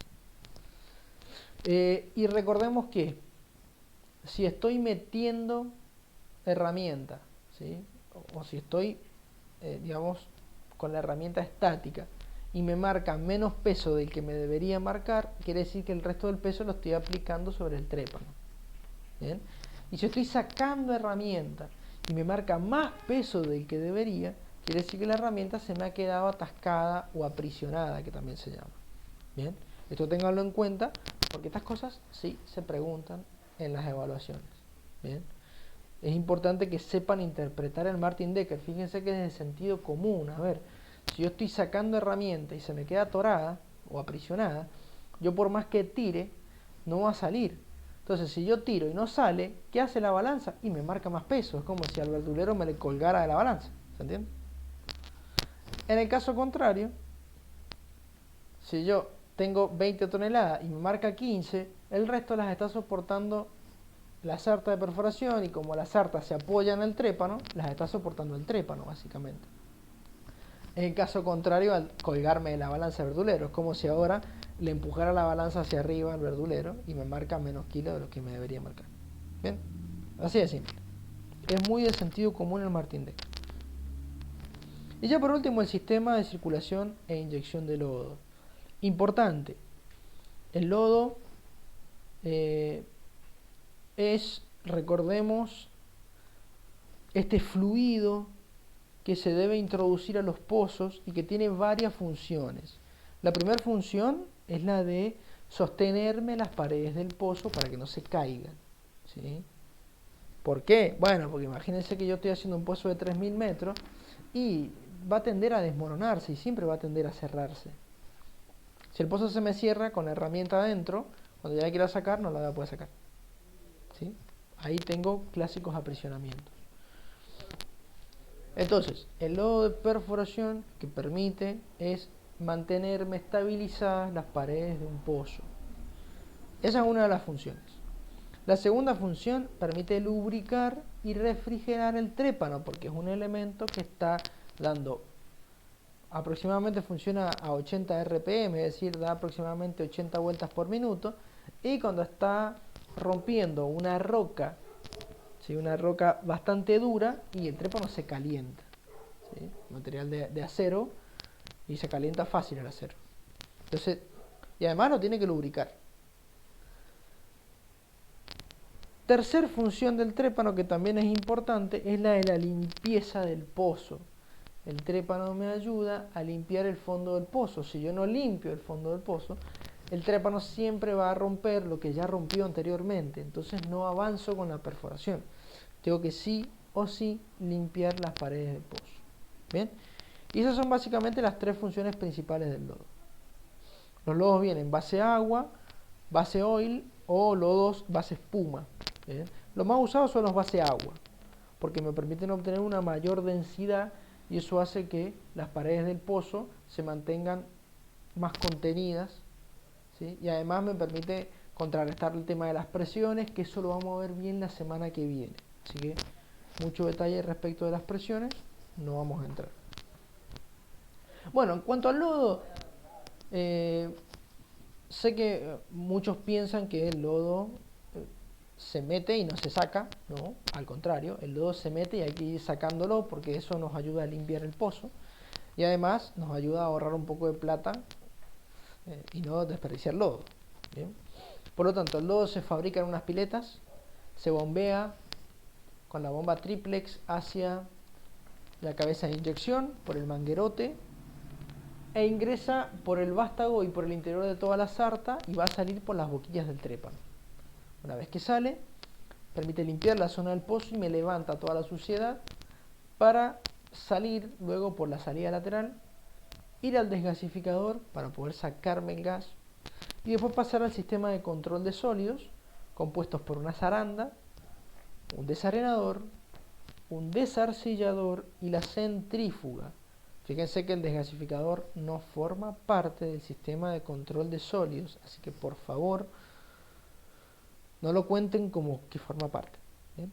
Y recordemos que si estoy metiendo herramienta, ¿sí? o si estoy, digamos, con la herramienta estática y me marca menos peso del que me debería marcar, quiere decir que el resto del peso lo estoy aplicando sobre el trépano. ¿Bien? Y si estoy sacando herramienta y me marca más peso del que debería, quiere decir que la herramienta se me ha quedado atascada o aprisionada, que también se llama. Bien, esto ténganlo en cuenta porque estas cosas sí se preguntan en las evaluaciones. Bien, es importante que sepan interpretar el Martin Decker. Fíjense que es de sentido común. A ver, si yo estoy sacando herramienta y se me queda atorada o aprisionada, yo por más que tire, no va a salir. Entonces, si yo tiro y no sale, ¿qué hace la balanza? Y me marca más peso. Es como si al verdulero me le colgara de la balanza. ¿Se entiende? En el caso contrario, si yo tengo 20 toneladas y me marca 15, el resto las está soportando la sarta de perforación, y como la sarta se apoya en el trépano, las está soportando el trépano, básicamente. En el caso contrario, al colgarme de la balanza de verdulero, es como si ahora le empujara la balanza hacia arriba al verdulero y me marca menos kilos de los que me debería marcar. Bien, así de simple. Es muy de sentido común el Martin Decker. Y ya por último, el sistema de circulación e inyección de lodo. Importante, el lodo es, recordemos, este fluido que se debe introducir a los pozos y que tiene varias funciones. La primera función es la de sostenerme las paredes del pozo para que no se caigan, ¿sí? ¿Por qué? Bueno, porque imagínense que yo estoy haciendo un pozo de 3000 metros y va a tender a desmoronarse y siempre va a tender a cerrarse. Si el pozo se me cierra con la herramienta adentro, cuando ya la quiera sacar, no la voy a poder sacar, ¿sí? Ahí tengo clásicos aprisionamientos. Entonces, el lodo de perforación que permite es mantenerme estabilizadas las paredes de un pozo. Esa es una de las funciones. La segunda función permite lubricar y refrigerar el trépano, porque es un elemento que está dando, aproximadamente funciona a 80 RPM, es decir, da aproximadamente 80 vueltas por minuto, y cuando está rompiendo una roca, ¿sí? Una roca bastante dura, y el trépano se calienta, ¿sí? Material de acero, y se calienta fácil el acero. Entonces, y además lo tiene que lubricar. Tercer función del trépano, que también es importante, es la de la limpieza del pozo. El trépano me ayuda a limpiar el fondo del pozo. Si yo no limpio el fondo del pozo, el trépano siempre va a romper lo que ya rompió anteriormente. Entonces no avanzo con la perforación. Tengo que sí o sí limpiar las paredes del pozo. Bien, y esas son básicamente las tres funciones principales del lodo. Los lodos vienen base agua, base oil o lodos base espuma. ¿Bien? Los más usados son los base agua, porque me permiten obtener una mayor densidad y eso hace que las paredes del pozo se mantengan más contenidas, ¿sí? Y además me permite contrarrestar el tema de las presiones, que eso lo vamos a ver bien la semana que viene. Así que mucho detalle respecto de las presiones no vamos a entrar. Bueno, en cuanto al lodo, sé que muchos piensan que el lodo se mete y no se saca, no, al contrario, el lodo se mete y hay que ir sacándolo porque eso nos ayuda a limpiar el pozo y además nos ayuda a ahorrar un poco de plata y no desperdiciar lodo. ¿Bien? Por lo tanto, el lodo se fabrica en unas piletas, se bombea con la bomba triplex hacia la cabeza de inyección por el manguerote e ingresa por el vástago y por el interior de toda la sarta y va a salir por las boquillas del trépano. Una vez que sale, permite limpiar la zona del pozo y me levanta toda la suciedad para salir luego por la salida lateral, ir al desgasificador para poder sacarme el gas y después pasar al sistema de control de sólidos compuestos por una zaranda, un desarenador, un desarcillador y la centrífuga. Fíjense que el desgasificador no forma parte del sistema de control de sólidos, así que por favor no lo cuenten como que forma parte. ¿Bien?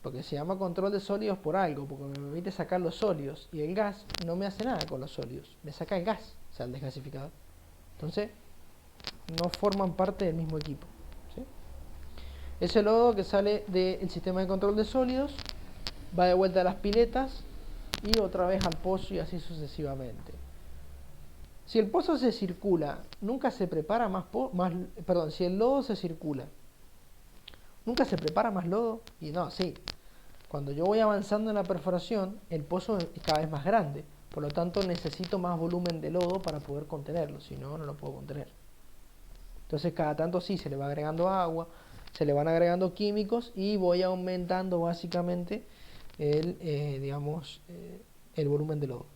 Porque se llama control de sólidos por algo, porque me permite sacar los sólidos y el gas no me hace nada con los sólidos, me saca el gas, o sea, el desgasificador. Entonces, no forman parte del mismo equipo. ¿Sí? Ese lodo que sale del sistema de control de sólidos va de vuelta a las piletas y otra vez al pozo y así sucesivamente. Si el pozo se circula, nunca se prepara si el lodo se circula, nunca se prepara más lodo. Y no, sí. Cuando yo voy avanzando en la perforación, el pozo es cada vez más grande. Por lo tanto, necesito más volumen de lodo para poder contenerlo. Si no, no lo puedo contener. Entonces, cada tanto sí, se le va agregando agua, se le van agregando químicos y voy aumentando básicamente el volumen de lodo.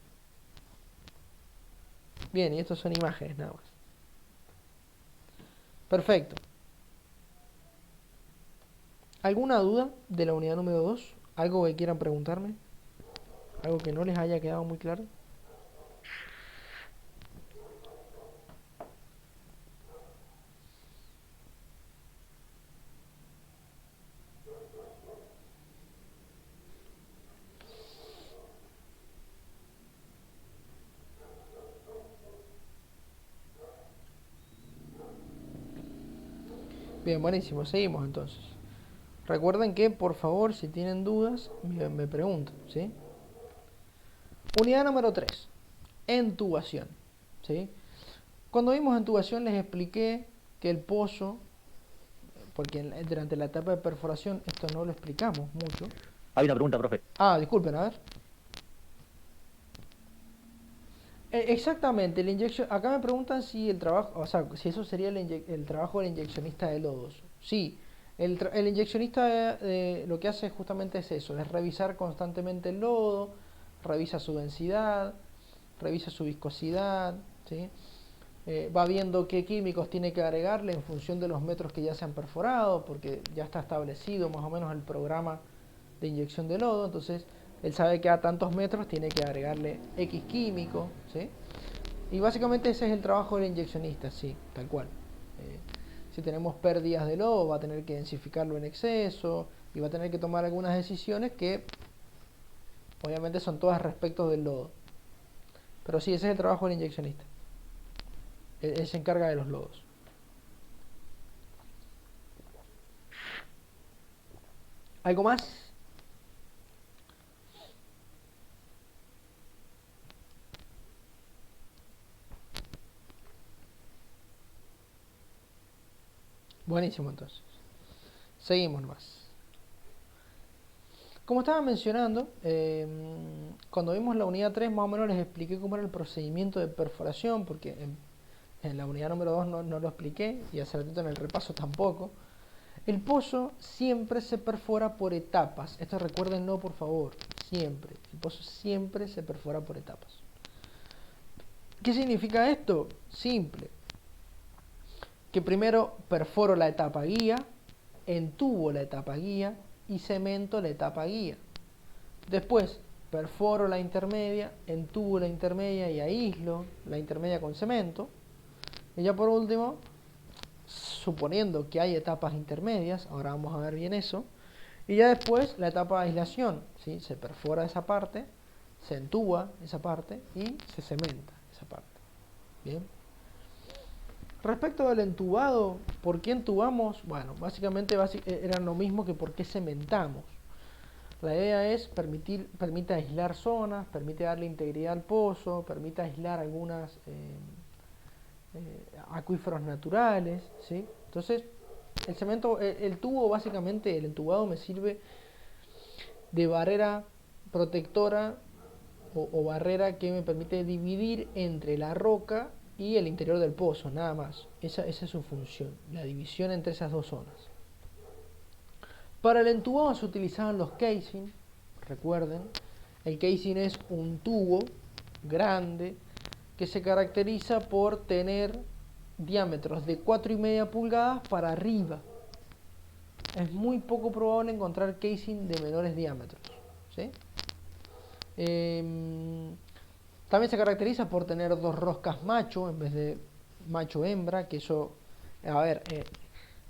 Bien, y estos son imágenes nada más. Perfecto. ¿Alguna duda de la unidad número 2? ¿Algo que quieran preguntarme? ¿Algo que no les haya quedado muy claro? Bien, buenísimo. Seguimos entonces. Recuerden que, por favor, si tienen dudas, me preguntan, ¿sí? Unidad número 3. Entubación, ¿sí? Cuando vimos entubación les expliqué que el pozo, porque durante la etapa de perforación esto no lo explicamos mucho. Hay una pregunta, profe. Disculpen, a ver. Exactamente, acá me preguntan si el trabajo, o sea, si eso sería el trabajo del inyeccionista de lodos. Sí, el inyeccionista lo que hace justamente es eso, es revisar constantemente el lodo, revisa su densidad, revisa su viscosidad, ¿sí? Va viendo qué químicos tiene que agregarle en función de los metros que ya se han perforado, porque ya está establecido más o menos el programa de inyección de lodo, entonces él sabe que a tantos metros tiene que agregarle X químico, ¿sí? Y básicamente ese es el trabajo del inyeccionista, sí, tal cual. Si tenemos pérdidas de lodo, va a tener que densificarlo en exceso y va a tener que tomar algunas decisiones que obviamente son todas respecto del lodo. Pero sí, ese es el trabajo del inyeccionista. Él se encarga de los lodos. ¿Algo más? Buenísimo entonces. Seguimos más. Como estaba mencionando, cuando vimos la unidad 3 más o menos les expliqué cómo era el procedimiento de perforación, porque en la unidad número 2 no lo expliqué y hace ratito en el repaso tampoco. El pozo siempre se perfora por etapas. Esto recuérdenlo por favor, siempre. El pozo siempre se perfora por etapas. ¿Qué significa esto? Simple. Que primero perforo la etapa guía, entubo la etapa guía y cemento la etapa guía. Después perforo la intermedia, entubo la intermedia y aíslo la intermedia con cemento. Y ya por último, suponiendo que hay etapas intermedias, ahora vamos a ver bien eso, y ya después la etapa de aislación, ¿sí? Se perfora esa parte, se entuba esa parte y se cementa esa parte. Bien. Respecto del entubado, ¿por qué entubamos? Bueno, básicamente era lo mismo que por qué cementamos. La idea es permite aislar zonas, permite darle integridad al pozo, permite aislar algunas acuíferos naturales, ¿sí? Entonces, el cemento, el tubo básicamente, el entubado me sirve de barrera protectora o barrera que me permite dividir entre la roca y el interior del pozo, nada más. Esa es su función, la división entre esas dos zonas. Para el entubado se utilizaban los casing, recuerden, el casing es un tubo grande que se caracteriza por tener diámetros de 4,5 pulgadas para arriba. Es muy poco probable encontrar casing de menores diámetros, ¿sí? También se caracteriza por tener dos roscas macho en vez de macho hembra, que eso, a ver,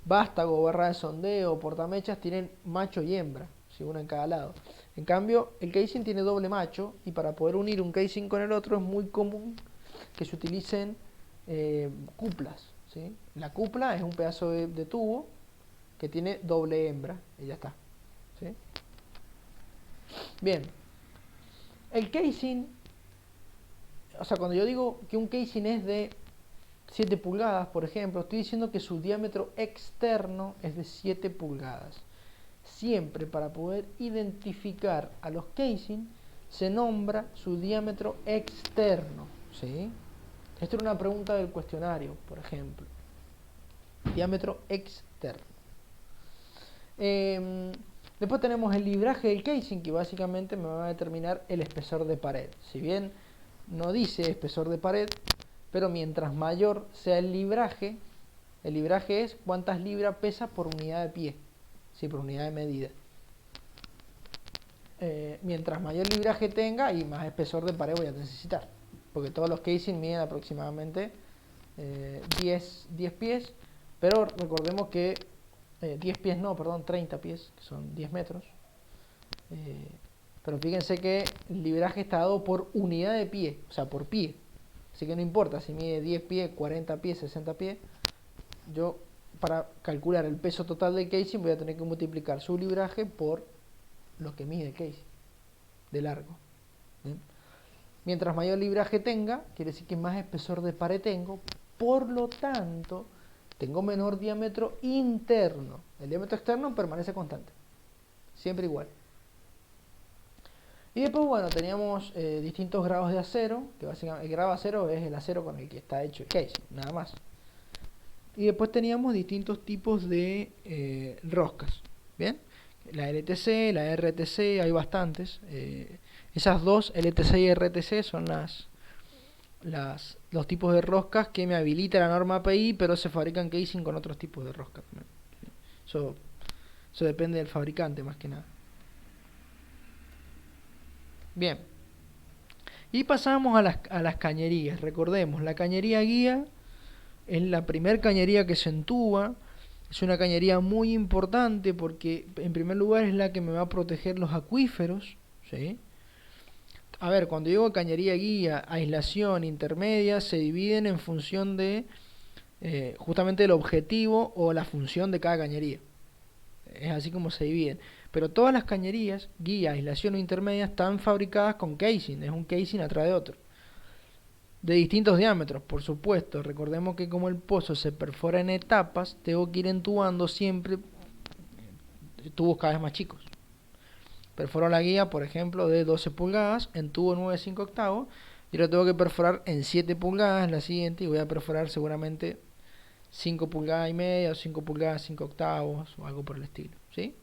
vástago, barra de sondeo, portamechas tienen macho y hembra, ¿sí? Una en cada lado. En cambio, el casing tiene doble macho y para poder unir un casing con el otro es muy común que se utilicen cuplas, ¿sí? La cupla es un pedazo de tubo que tiene doble hembra y ya está, ¿sí? Bien, el casing, o sea, cuando yo digo que un casing es de 7 pulgadas, por ejemplo, estoy diciendo que su diámetro externo es de 7 pulgadas. Siempre para poder identificar a los casing se nombra su diámetro externo, ¿sí? Esto era una pregunta del cuestionario, por ejemplo. Diámetro externo. Después tenemos el libraje del casing, que básicamente me va a determinar el espesor de pared. Si bien no dice espesor de pared, pero mientras mayor sea el libraje es cuántas libras pesa por unidad de pie, sí, por unidad de medida. Mientras mayor libraje tenga y más espesor de pared voy a necesitar, porque todos los casing miden aproximadamente 10 pies, pero recordemos que 10 pies no, perdón, 30 pies, que son 10 metros. Pero fíjense que el libraje está dado por unidad de pie, o sea, por pie. Así que no importa si mide 10 pies, 40 pies, 60 pies. Yo, para calcular el peso total del casing, voy a tener que multiplicar su libraje por lo que mide el casing de largo. ¿Bien? Mientras mayor libraje tenga, quiere decir que más espesor de pared tengo. Por lo tanto, tengo menor diámetro interno. El diámetro externo permanece constante, siempre igual. Y después, bueno, teníamos distintos grados de acero, que básicamente el grado de acero es el acero con el que está hecho el casing, nada más. Y después teníamos distintos tipos de roscas, ¿bien? La LTC, la RTC, hay bastantes. Esas dos, LTC y RTC, son los tipos de roscas que me habilita la norma API, pero se fabrican casing con otros tipos de roscas. Eso depende del fabricante más que nada. Bien. Y pasamos a las cañerías. Recordemos, la cañería guía es la primer cañería que se entuba. Es una cañería muy importante porque, en primer lugar, es la que me va a proteger los acuíferos, ¿sí? A ver, cuando digo cañería guía, aislación, intermedia, se dividen en función de justamente el objetivo o la función de cada cañería. Es así como se dividen. Pero todas las cañerías, guía, aislación o intermedia, están fabricadas con casing. Es un casing atrás de otro. De distintos diámetros, por supuesto. Recordemos que como el pozo se perfora en etapas, tengo que ir entubando siempre tubos cada vez más chicos. Perforo la guía, por ejemplo, de 12 pulgadas, entubo 9,5 octavos, y lo tengo que perforar en 7 pulgadas la siguiente, y voy a perforar seguramente 5 pulgadas y media, o 5 pulgadas, 5 octavos, o algo por el estilo, ¿sí?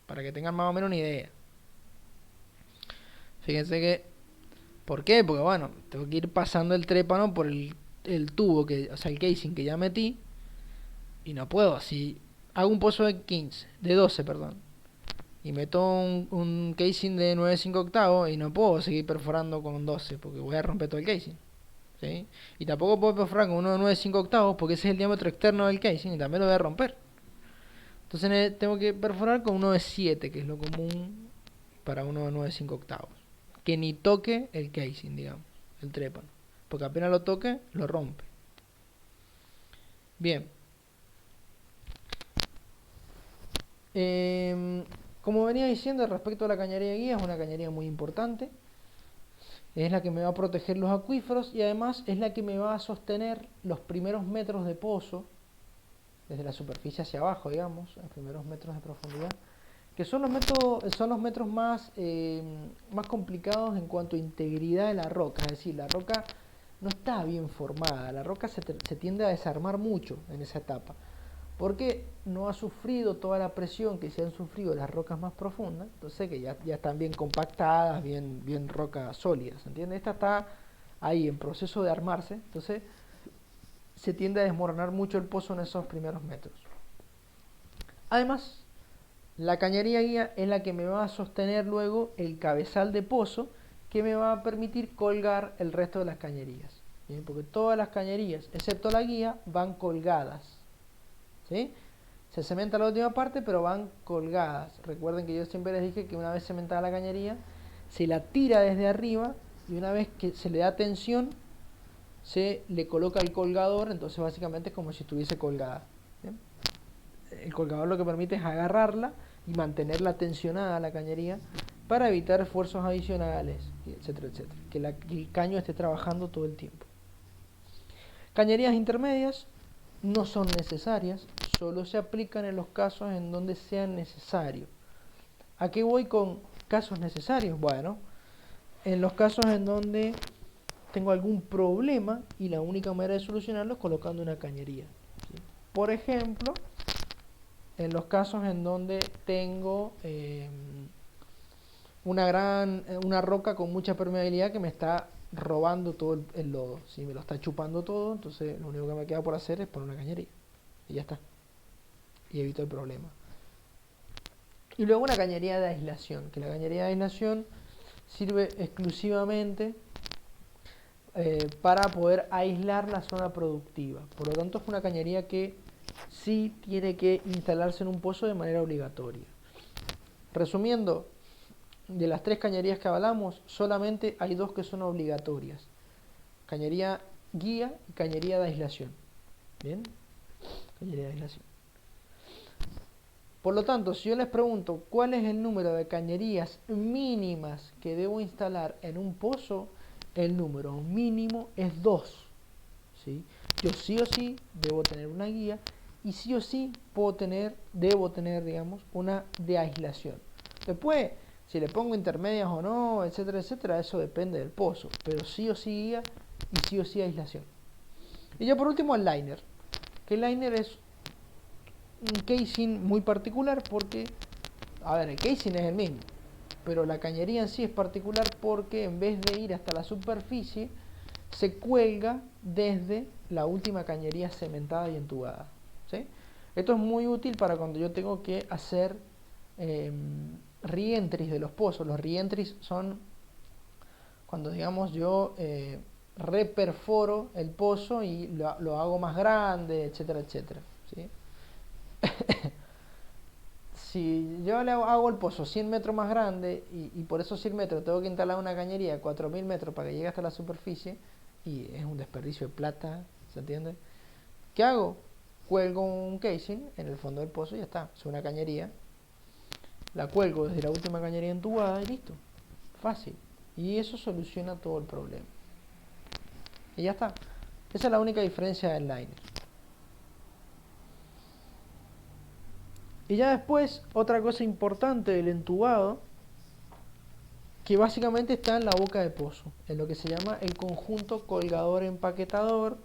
Para que tengan más o menos una idea. Fíjense que, ¿por qué? Porque bueno, tengo que ir pasando el trépano por el tubo, o sea, el casing que ya metí, y no puedo, si hago un pozo de 12, perdón, y meto un casing de 9,5 octavos, y no puedo seguir perforando con 12, porque voy a romper todo el casing, ¿sí? Y tampoco puedo perforar con uno de 9,5 octavos, porque ese es el diámetro externo del casing, y también lo voy a romper. Entonces tengo que perforar con uno de 7, que es lo común para uno de 9,5 octavos. Que ni toque el casing, digamos, el trépano. Porque apenas lo toque, lo rompe. Bien. Como venía diciendo, respecto a la cañería guía, es una cañería muy importante. Es la que me va a proteger los acuíferos y además es la que me va a sostener los primeros metros de pozo, desde la superficie hacia abajo, digamos, los primeros metros de profundidad, que son los metros más, más complicados en cuanto a integridad de la roca. Es decir, la roca no está bien formada, la roca se tiende a desarmar mucho en esa etapa, porque no ha sufrido toda la presión que se han sufrido las rocas más profundas, entonces que ya están bien compactadas, bien rocas sólidas, ¿entiendes? Esta está ahí en proceso de armarse, entonces se tiende a desmoronar mucho el pozo en esos primeros metros. Además, la cañería guía es la que me va a sostener luego el cabezal de pozo, que me va a permitir colgar el resto de las cañerías. ¿Bien? Porque todas las cañerías, excepto la guía, van colgadas. ¿Sí? Se cementa la última parte, pero van colgadas. Recuerden que yo siempre les dije que una vez cementada la cañería, se la tira desde arriba y una vez que se le da tensión, se le coloca el colgador, entonces básicamente es como si estuviese colgada. ¿Bien? El colgador lo que permite es agarrarla y mantenerla tensionada a la cañería para evitar esfuerzos adicionales, etcétera, etcétera. Que el caño esté trabajando todo el tiempo. Cañerías intermedias no son necesarias, solo se aplican en los casos en donde sean necesarios. ¿A qué voy con casos necesarios? Bueno, en los casos en donde tengo algún problema y la única manera de solucionarlo es colocando una cañería. ¿Sí? Por ejemplo, en los casos en donde tengo una roca con mucha permeabilidad que me está robando todo el lodo, ¿sí? Me lo está chupando todo, entonces lo único que me queda por hacer es poner una cañería y ya está, y evito el problema. Y luego una cañería de aislación, que la cañería de aislación sirve exclusivamente para poder aislar la zona productiva. Por lo tanto, es una cañería que sí tiene que instalarse en un pozo de manera obligatoria. Resumiendo, de las 3 cañerías que hablamos, solamente hay 2 que son obligatorias: cañería guía y cañería de aislación. Bien, cañería de aislación. Por lo tanto, si yo les pregunto cuál es el número de cañerías mínimas que debo instalar en un pozo, el número mínimo es 2. ¿Sí? Yo sí o sí debo tener una guía y sí o sí debo tener, digamos, una de aislación. Después, si le pongo intermedias o no, etcétera, etcétera, eso depende del pozo, pero sí o sí guía y sí o sí aislación. Y ya por último el liner, que el liner es un casing muy particular porque, a ver, el casing es el mismo, pero la cañería en sí es particular porque en vez de ir hasta la superficie, se cuelga desde la última cañería cementada y entubada. ¿Sí? Esto es muy útil para cuando yo tengo que hacer reentries de los pozos. Los reentries son cuando, digamos, yo reperforo el pozo y lo hago más grande, etcétera, etcétera. ¿Sí? Si yo le hago el pozo 100 metros más grande y por esos 100 metros tengo que instalar una cañería de 4000 metros para que llegue hasta la superficie, y es un desperdicio de plata, ¿se entiende? ¿Qué hago? Cuelgo un casing en el fondo del pozo y ya está. Es una cañería, la cuelgo desde la última cañería entubada y listo. Fácil. Y eso soluciona todo el problema. Y ya está. Esa es la única diferencia del liner. Y ya después, otra cosa importante del entubado, que básicamente está en la boca de pozo, en lo que se llama el conjunto colgador-empaquetador,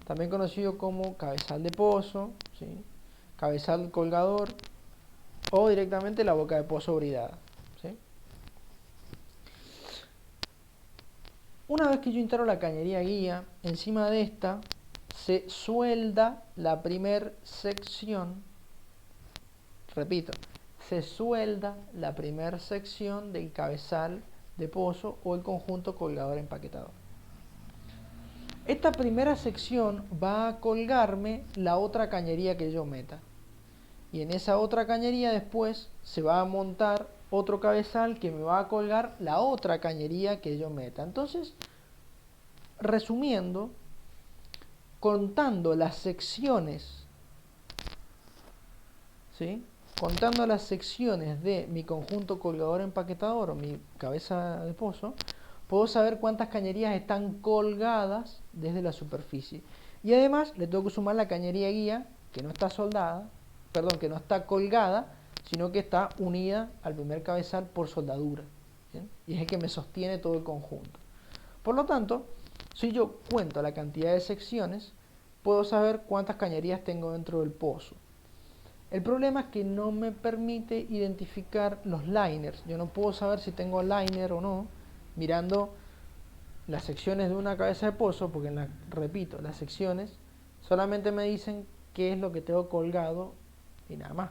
también conocido como cabezal de pozo, ¿sí? Cabezal colgador o directamente la boca de pozo bridada. ¿Sí? Una vez que yo instalo la cañería guía, encima de esta se suelda la primer sección. Repito, se suelda la primera sección del cabezal de pozo o el conjunto colgador empaquetador. Esta primera sección va a colgarme la otra cañería que yo meta. Y en esa otra cañería después se va a montar otro cabezal que me va a colgar la otra cañería que yo meta. Entonces, resumiendo, contando las secciones, ¿sí? Contando las secciones de mi conjunto colgador empaquetador o mi cabeza de pozo, puedo saber cuántas cañerías están colgadas desde la superficie. Y además le tengo que sumar la cañería guía, que no está soldada, perdón, que no está colgada, sino que está unida al primer cabezal por soldadura, ¿bien? Y es el que me sostiene todo el conjunto. Por lo tanto, si yo cuento la cantidad de secciones, puedo saber cuántas cañerías tengo dentro del pozo. El problema es que no me permite identificar los liners. Yo no puedo saber si tengo liner o no mirando las secciones de una cabeza de pozo, porque repito, las secciones solamente me dicen qué es lo que tengo colgado y nada más.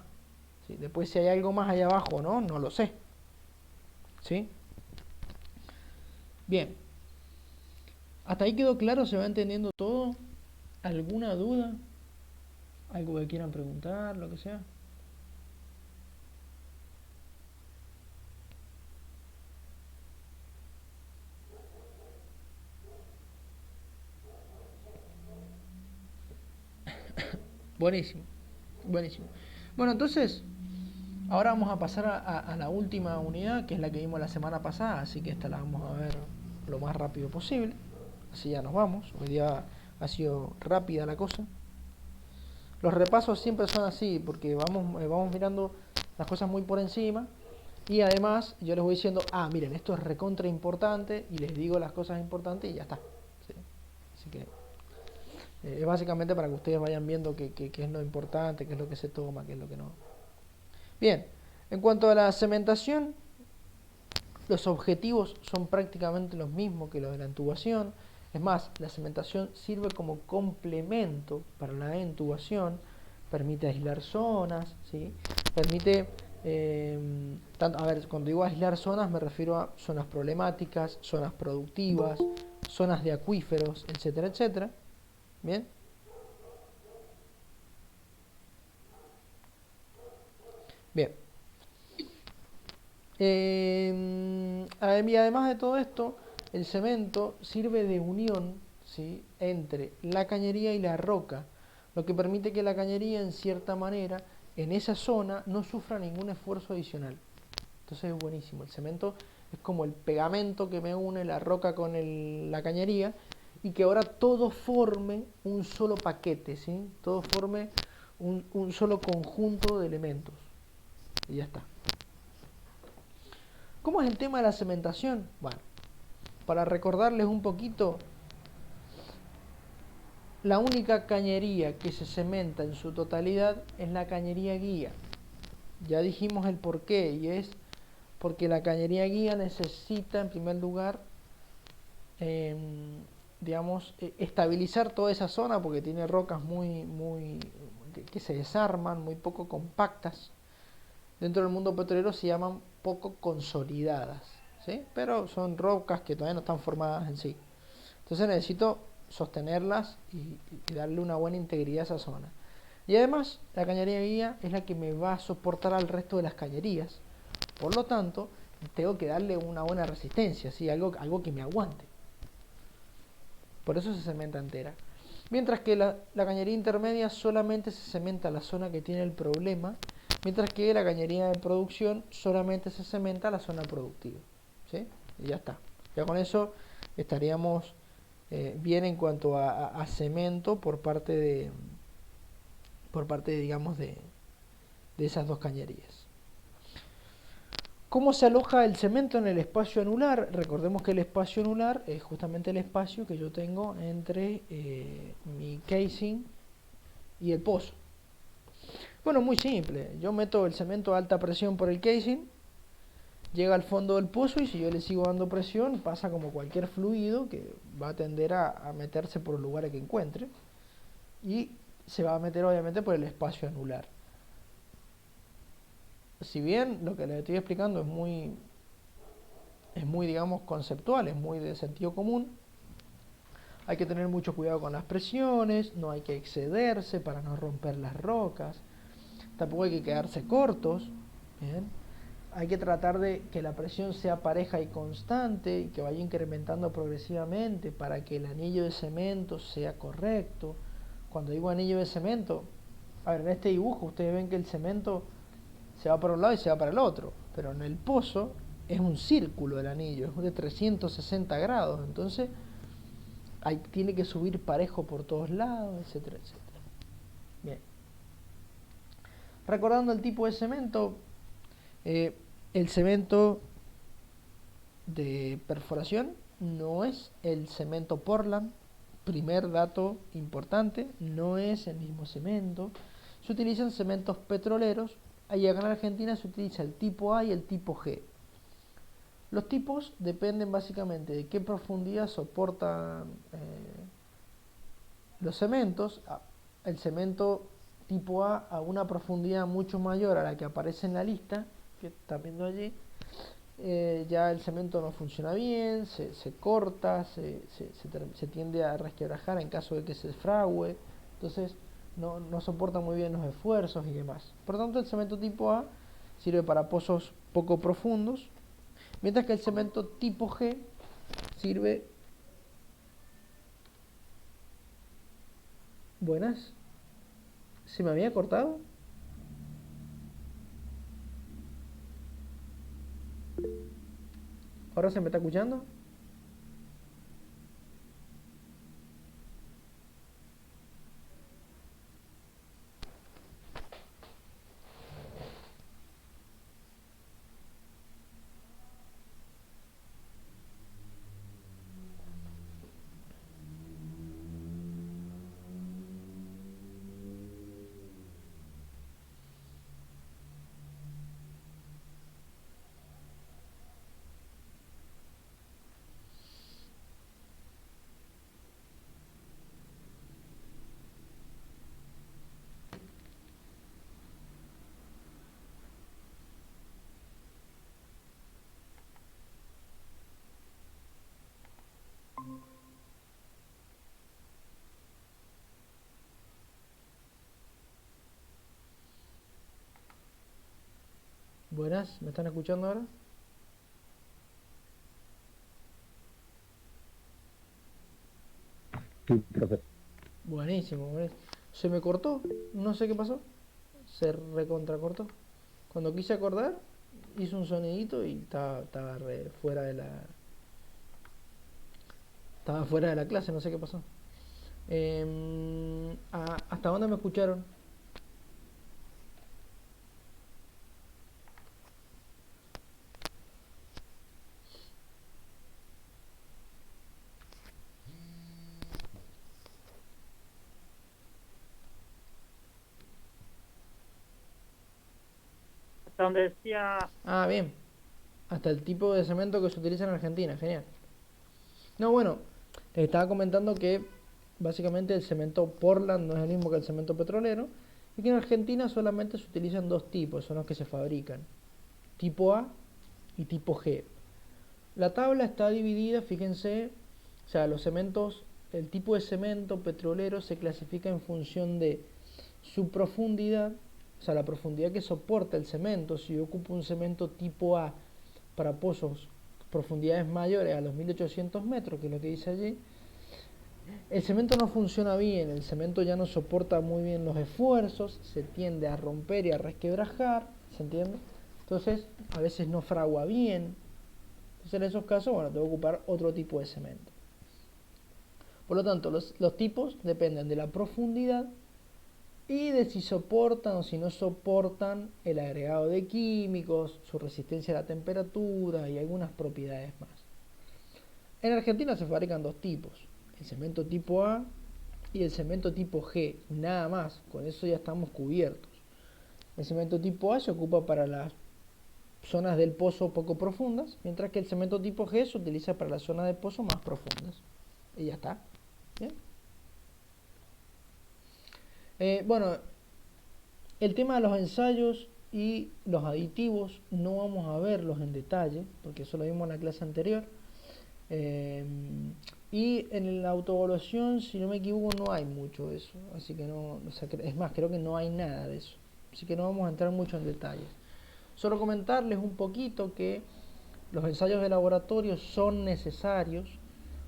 ¿Sí? Después si hay algo más allá abajo o no, no lo sé. ¿Sí? Bien. ¿Hasta ahí quedó claro? ¿Se va entendiendo todo? ¿Alguna duda? ¿Algo que quieran preguntar? Lo que sea. Buenísimo. Buenísimo. Bueno, entonces, ahora vamos a pasar a la última unidad, que es la que vimos la semana pasada, así que esta la vamos a ver lo más rápido posible. Así ya nos vamos. Hoy día ha sido rápida la cosa. Los repasos siempre son así, porque vamos mirando las cosas muy por encima. Y además yo les voy diciendo, miren, esto es recontra importante, y les digo las cosas importantes y ya está. ¿Sí? Así que es básicamente para que ustedes vayan viendo qué es lo importante, qué es lo que se toma, qué es lo que no. Bien, en cuanto a la cementación, los objetivos son prácticamente los mismos que los de la intubación. Es más, la cementación sirve como complemento para la intubación, permite aislar zonas, ¿sí? Permite, cuando digo aislar zonas me refiero a zonas problemáticas, zonas productivas, zonas de acuíferos, etcétera, etcétera. Bien. Bien. Y además de todo esto, el cemento sirve de unión, ¿sí?, entre la cañería y la roca, lo que permite que la cañería, en cierta manera, en esa zona no sufra ningún esfuerzo adicional. Entonces es buenísimo. El cemento es como el pegamento que me une la roca con la cañería, y que ahora todo forme un solo paquete, ¿sí? Todo forme un solo conjunto de elementos. Y ya está. ¿Cómo es el tema de la cementación? Bueno, para recordarles un poquito, la única cañería que se cementa en su totalidad es la cañería guía. Ya dijimos el porqué, y es porque la cañería guía necesita, en primer lugar, estabilizar toda esa zona, porque tiene rocas que se desarman, muy poco compactas. Dentro del mundo petrolero se llaman poco consolidadas, ¿sí? Pero son rocas que todavía no están formadas en sí. Entonces necesito sostenerlas y darle una buena integridad a esa zona. Y además, la cañería guía es la que me va a soportar al resto de las cañerías. Por lo tanto, tengo que darle una buena resistencia, ¿sí? Algo que me aguante. Por eso se cementa entera. Mientras que la cañería intermedia solamente se cementa la zona que tiene el problema, mientras que la cañería de producción solamente se cementa la zona productiva. ¿Sí? Y ya está. Ya con eso estaríamos bien en cuanto a cemento por parte digamos, de esas dos cañerías. ¿Cómo se aloja el cemento en el espacio anular? Recordemos que el espacio anular es justamente el espacio que yo tengo entre mi casing y el pozo. Bueno, muy simple. Yo meto el cemento a alta presión por el casing, llega al fondo del pozo, y si yo le sigo dando presión, pasa como cualquier fluido que va a tender a meterse por los lugares que encuentre, y se va a meter obviamente por el espacio anular. Si bien lo que les estoy explicando es muy, digamos, conceptual, es muy de sentido común, hay que tener mucho cuidado con las presiones, no hay que excederse para no romper las rocas, tampoco hay que quedarse cortos, ¿bien? hay que tratar de que la presión sea pareja y constante y que vaya incrementando progresivamente para que el anillo de cemento sea correcto. Cuando digo anillo de cemento, a ver, en este dibujo ustedes ven que el cemento se va para un lado y se va para el otro, pero en el pozo es un círculo el anillo, es de 360 grados, entonces tiene que subir parejo por todos lados, etcétera, etcétera. Bien. Recordando el tipo de cemento, el cemento de perforación no es el cemento Portland. Primer dato importante, no es el mismo cemento. Se utilizan cementos petroleros. Ahí acá en Argentina se utiliza el tipo A y el tipo G. Los tipos dependen básicamente de qué profundidad soportan los cementos. El cemento tipo A una profundidad mucho mayor a la que aparece en la lista, que están viendo allí, ya el cemento no funciona bien, se corta, se tiende a resquebrajar en caso de que se frague, entonces no soporta muy bien los esfuerzos y demás. Por lo tanto, el cemento tipo A sirve para pozos poco profundos, mientras que el cemento tipo G sirve... Buenas. ¿Se me había cortado? ¿Ahora se me está escuchando? Buenas, ¿me están escuchando ahora? Sí, profe. Buenísimo, buenísimo. Se me cortó, no sé qué pasó. Se recontracortó. Cuando quise acordar, hizo un sonidito y estaba fuera de la. Estaba fuera de la clase, no sé qué pasó. ¿Hasta dónde me escucharon? Hasta donde decía, Ah, bien. Hasta el tipo de cemento que se utiliza en Argentina, genial. No, bueno, les estaba comentando que básicamente el cemento Portland no es el mismo que el cemento petrolero y que en Argentina solamente se utilizan dos tipos, son los que se fabrican, tipo A y tipo G. La tabla está dividida, fíjense, o sea, los cementos, el tipo de cemento petrolero se clasifica en función de su profundidad, o sea, la profundidad que soporta el cemento. Si yo ocupo un cemento tipo A para pozos profundidades mayores a los 1800 metros, que es lo que dice allí, el cemento no funciona bien, el cemento ya no soporta muy bien los esfuerzos, se tiende a romper y a resquebrajar, ¿se entiende? Entonces, a veces no fragua bien. Entonces, en esos casos, bueno, tengo que ocupar otro tipo de cemento. Por lo tanto, los tipos dependen de la profundidad y de si soportan o si no soportan el agregado de químicos, su resistencia a la temperatura y algunas propiedades más. En Argentina se fabrican dos tipos, el cemento tipo A y el cemento tipo G, nada más, con eso ya estamos cubiertos. El cemento tipo A se ocupa para las zonas del pozo poco profundas, mientras que el cemento tipo G se utiliza para las zonas de pozo más profundas. Y ya está. ¿Bien? Bueno, el tema de los ensayos y los aditivos no vamos a verlos en detalle, porque eso lo vimos en la clase anterior. Y en la autoevaluación, si no me equivoco, no hay mucho de eso. Así que no, o sea, es más, creo que no hay nada de eso. Así que no vamos a entrar mucho en detalles. Solo comentarles un poquito que los ensayos de laboratorio son necesarios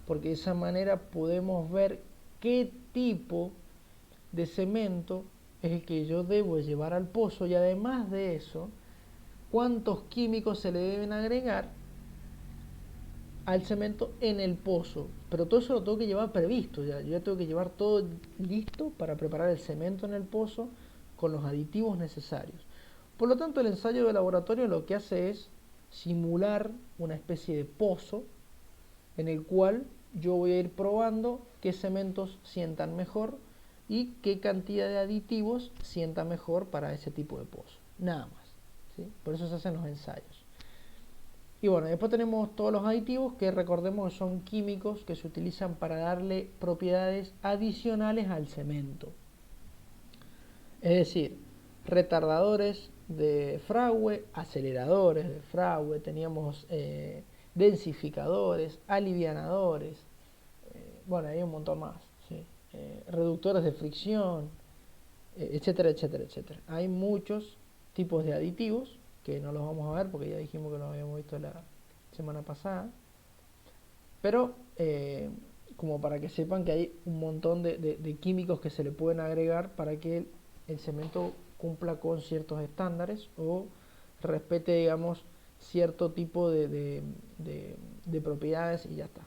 porque de esa manera podemos ver qué tipo de cemento es el que yo debo llevar al pozo, y además de eso, cuántos químicos se le deben agregar al cemento en el pozo. Pero todo eso lo tengo que llevar previsto, yo ya tengo que llevar todo listo para preparar el cemento en el pozo con los aditivos necesarios. Por lo tanto, el ensayo de laboratorio lo que hace es simular una especie de pozo en el cual yo voy a ir probando qué cementos sientan mejor y qué cantidad de aditivos sienta mejor para ese tipo de pozo. Nada más, ¿sí? Por eso se hacen los ensayos. Y bueno, después tenemos todos los aditivos que recordemos que son químicos que se utilizan para darle propiedades adicionales al cemento. Es decir, retardadores de fragüe, aceleradores de fragüe, teníamos densificadores, alivianadores, bueno, hay un montón más, ¿sí? Reductores de fricción, etcétera, etcétera, etcétera. Hay muchos tipos de aditivos que no los vamos a ver porque ya dijimos que los habíamos visto la semana pasada, pero como para que sepan que hay un montón de químicos que se le pueden agregar para que el cemento cumpla con ciertos estándares o respete, digamos, cierto tipo de propiedades, y ya está.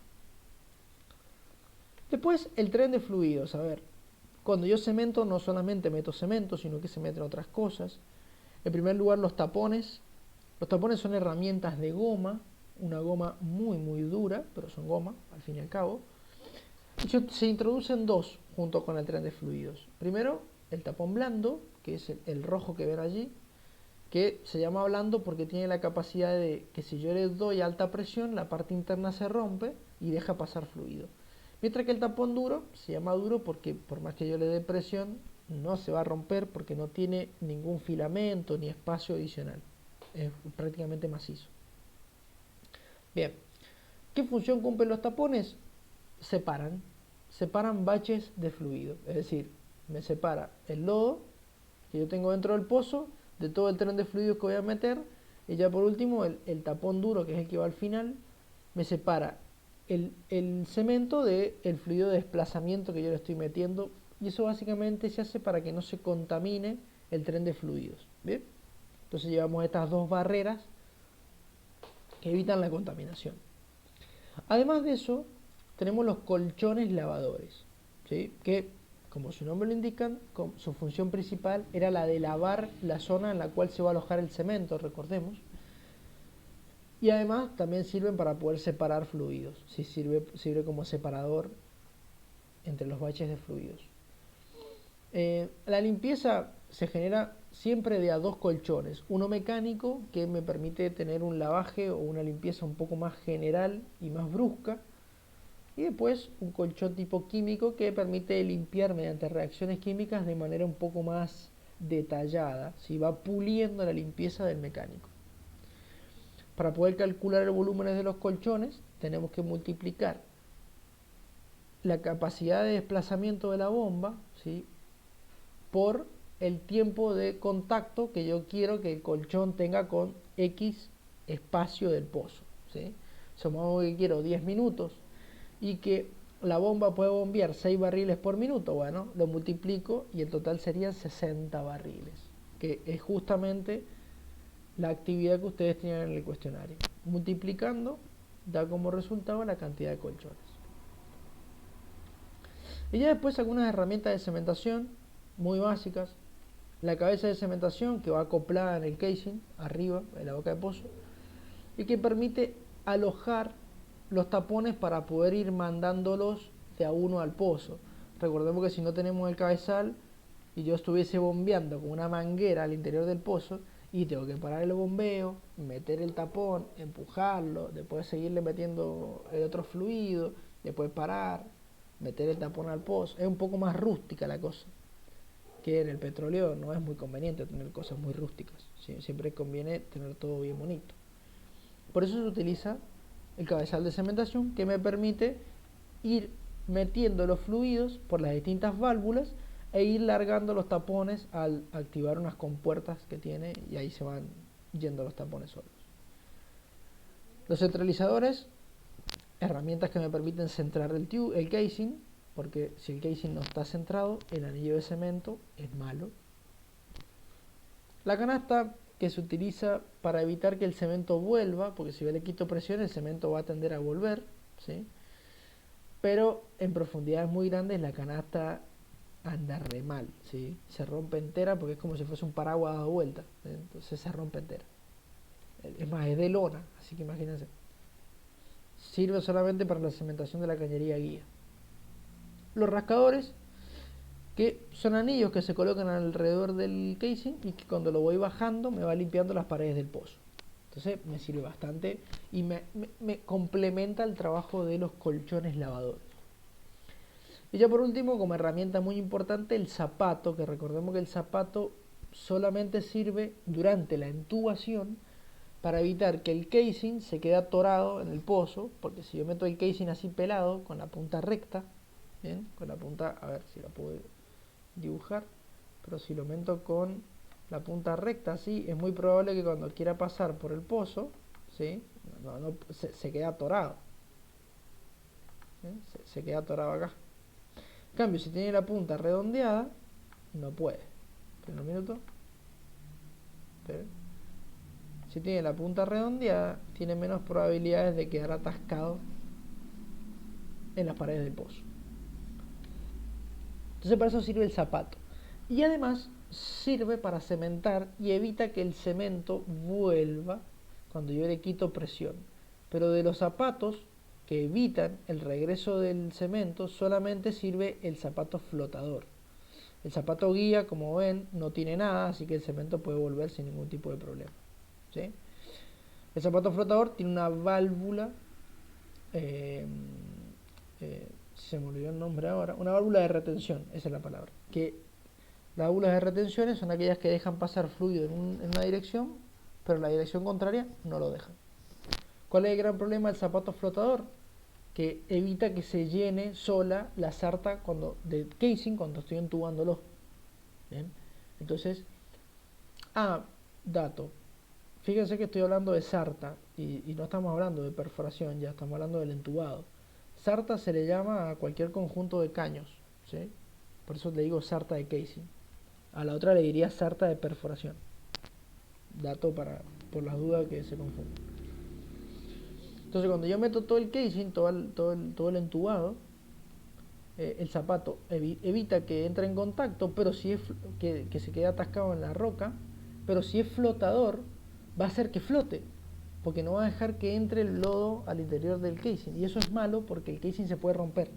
Después, el tren de fluidos. A ver, cuando yo cemento, no solamente meto cemento, sino que se meten otras cosas. En primer lugar, los tapones. Los tapones son herramientas de goma, una goma muy dura, pero son goma, al fin y al cabo. Y se introducen dos junto con el tren de fluidos. Primero, el tapón blando, que es el rojo que ven allí, que se llama blando porque tiene la capacidad de que si yo le doy alta presión, la parte interna se rompe y deja pasar fluido. Mientras que el tapón duro se llama duro porque por más que yo le dé presión, no se va a romper porque no tiene ningún filamento ni espacio adicional. Es prácticamente macizo. Bien, ¿qué función cumplen los tapones? Separan baches de fluido. Es decir, me separa el lodo que yo tengo dentro del pozo de todo el tren de fluidos que voy a meter, y ya por último el tapón duro, que es el que va al final, me separa el cemento del fluido de desplazamiento que yo le estoy metiendo, y eso básicamente se hace para que no se contamine el tren de fluidos. ¿Bien? Entonces llevamos estas dos barreras que evitan la contaminación. Además de eso, tenemos los colchones lavadores, ¿sí? Que, como su nombre lo indican, su función principal era la de lavar la zona en la cual se va a alojar el cemento, recordemos. Y además también sirven para poder separar fluidos, ¿sí? Sirve como separador entre los baches de fluidos. La limpieza se genera siempre de a dos colchones, uno mecánico que me permite tener un lavaje o una limpieza un poco más general y más brusca, y después un colchón tipo químico que permite limpiar mediante reacciones químicas de manera un poco más detallada, ¿sí? Va puliendo la limpieza del mecánico. Para poder calcular el volumen de los colchones tenemos que multiplicar la capacidad de desplazamiento de la bomba, ¿sí? Por el tiempo de contacto que yo quiero que el colchón tenga con X espacio del pozo, ¿sí? Supongamos que quiero 10 minutos y que la bomba puede bombear 6 barriles por minuto. Bueno, lo multiplico y el total serían 60 barriles, que es justamente la actividad que ustedes tienen en el cuestionario. Multiplicando da como resultado la cantidad de colchones. Y ya después algunas herramientas de cementación muy básicas. La cabeza de cementación que va acoplada en el casing, arriba, en la boca de pozo, y que permite alojar los tapones para poder ir mandándolos de a uno al pozo. Recordemos que si no tenemos el cabezal y yo estuviese bombeando con una manguera al interior del pozo, y tengo que parar el bombeo, meter el tapón, empujarlo, después seguirle metiendo el otro fluido, después parar, meter el tapón al pozo. Es un poco más rústica la cosa, que en el petróleo no es muy conveniente tener cosas muy rústicas, ¿sí? Siempre conviene tener todo bien bonito. Por eso se utiliza el cabezal de cementación, que me permite ir metiendo los fluidos por las distintas válvulas e ir largando los tapones al activar unas compuertas que tiene, y ahí se van yendo a los tapones solos. Los centralizadores, herramientas que me permiten centrar el casing, porque si el casing no está centrado, el anillo de cemento es malo. La canasta, que se utiliza para evitar que el cemento vuelva, porque si yo le quito presión el cemento va a tender a volver, ¿sí? Pero en profundidades muy grandes la canasta anda re mal, ¿sí? Se rompe entera porque es como si fuese un paraguas dado vuelta, ¿sí? Entonces se rompe entera. Es más, es de lona, así que imagínense. Sirve solamente para la cementación de la cañería guía. Los rascadores, que son anillos que se colocan alrededor del casing y que cuando lo voy bajando me va limpiando las paredes del pozo. Entonces me sirve bastante y me complementa el trabajo de los colchones lavadores. Y ya por último, como herramienta muy importante, el zapato, que recordemos que el zapato solamente sirve durante la entubación para evitar que el casing se quede atorado en el pozo, porque si yo meto el casing así pelado, con la punta recta, ¿bien? Con la punta, a ver si la puedo dibujar, pero si lo meto con la punta recta así, es muy probable que cuando quiera pasar por el pozo, ¿sí? Se quede atorado. Se queda atorado acá. En cambio, si tiene la punta redondeada, no puede. Espera un minuto. Espera. Si tiene la punta redondeada, tiene menos probabilidades de quedar atascado en las paredes del pozo. Entonces para eso sirve el zapato. Y además sirve para cementar y evita que el cemento vuelva cuando yo le quito presión. Pero de los zapatos que evitan el regreso del cemento solamente sirve el zapato flotador. El zapato guía, como ven, no tiene nada, así que el cemento puede volver sin ningún tipo de problema, ¿sí? El zapato flotador tiene una válvula, se me olvidó el nombre ahora, una válvula de retención, esa es la palabra. Que las válvulas de retención son aquellas que dejan pasar fluido en una dirección, pero en la dirección contraria no lo dejan. ¿Cuál es el gran problema del zapato flotador? Que evita que se llene sola la sarta del casing cuando estoy entubándolo. ¿Bien? Entonces, dato. Fíjense que estoy hablando de sarta y no estamos hablando de perforación, ya estamos hablando del entubado. Sarta se le llama a cualquier conjunto de caños, ¿sí? Por eso le digo sarta de casing. A la otra le diría sarta de perforación. Dato por las dudas que se confunden. Entonces cuando yo meto todo el casing, todo el entubado, el zapato evita que entre en contacto, pero si es que se quede atascado en la roca, pero si es flotador, va a hacer que flote, porque no va a dejar que entre el lodo al interior del casing, y eso es malo porque el casing se puede romper.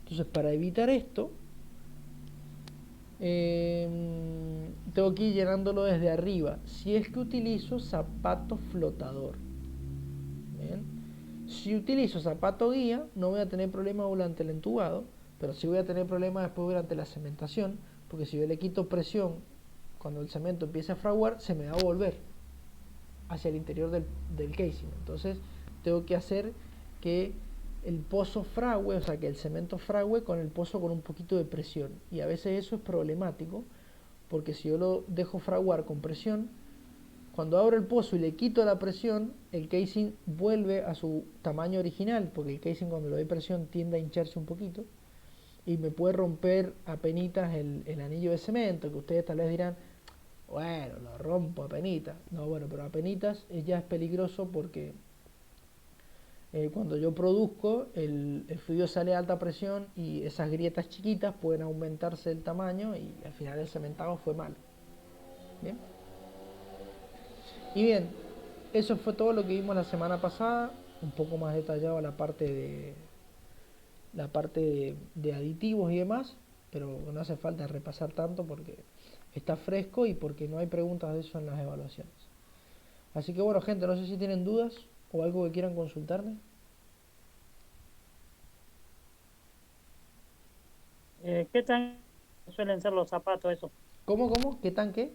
Entonces para evitar esto, tengo que ir llenándolo desde arriba, si es que utilizo zapato flotador. ¿Bien? Si utilizo zapato guía, no voy a tener problema durante el entubado, pero sí voy a tener problemas después durante la cementación, porque si yo le quito presión cuando el cemento empieza a fraguar, se me va a volver hacia el interior del casing. Entonces tengo que hacer que el pozo frague, o sea que el cemento frague con el pozo con un poquito de presión, y a veces eso es problemático, porque si yo lo dejo fraguar con presión, cuando abro el pozo y le quito la presión, el casing vuelve a su tamaño original, porque el casing cuando le doy presión tiende a hincharse un poquito, y me puede romper apenitas el anillo de cemento, que ustedes tal vez dirán, bueno, lo rompo apenitas. No, bueno, pero apenitas ya es peligroso porque cuando yo produzco, el fluido sale a alta presión y esas grietas chiquitas pueden aumentarse el tamaño y al final el cementado fue malo. Bien. Y bien, eso fue todo lo que vimos la semana pasada, un poco más detallado la parte de aditivos y demás, pero no hace falta repasar tanto porque está fresco y porque no hay preguntas de eso en las evaluaciones. Así que bueno, gente, no sé si tienen dudas o algo que quieran consultarme. ¿Qué tan suelen ser los zapatos esos? ¿Cómo? ¿Qué tanque?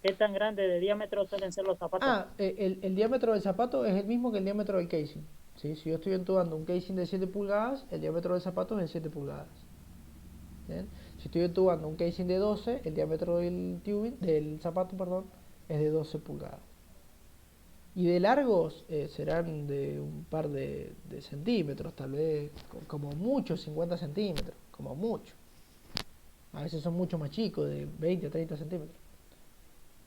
¿Qué tan grande de diámetro suelen ser los zapatos? El diámetro del zapato es el mismo que el diámetro del casing. ¿Sí? Si yo estoy entubando un casing de 7 pulgadas, el diámetro del zapato es de 7 pulgadas. ¿Bien? Si estoy entubando un casing de 12, el diámetro del tubing, del zapato, perdón, es de 12 pulgadas. Y de largos serán de un par de centímetros, tal vez como mucho 50 centímetros, como mucho. A veces son mucho más chicos, de 20 a 30 centímetros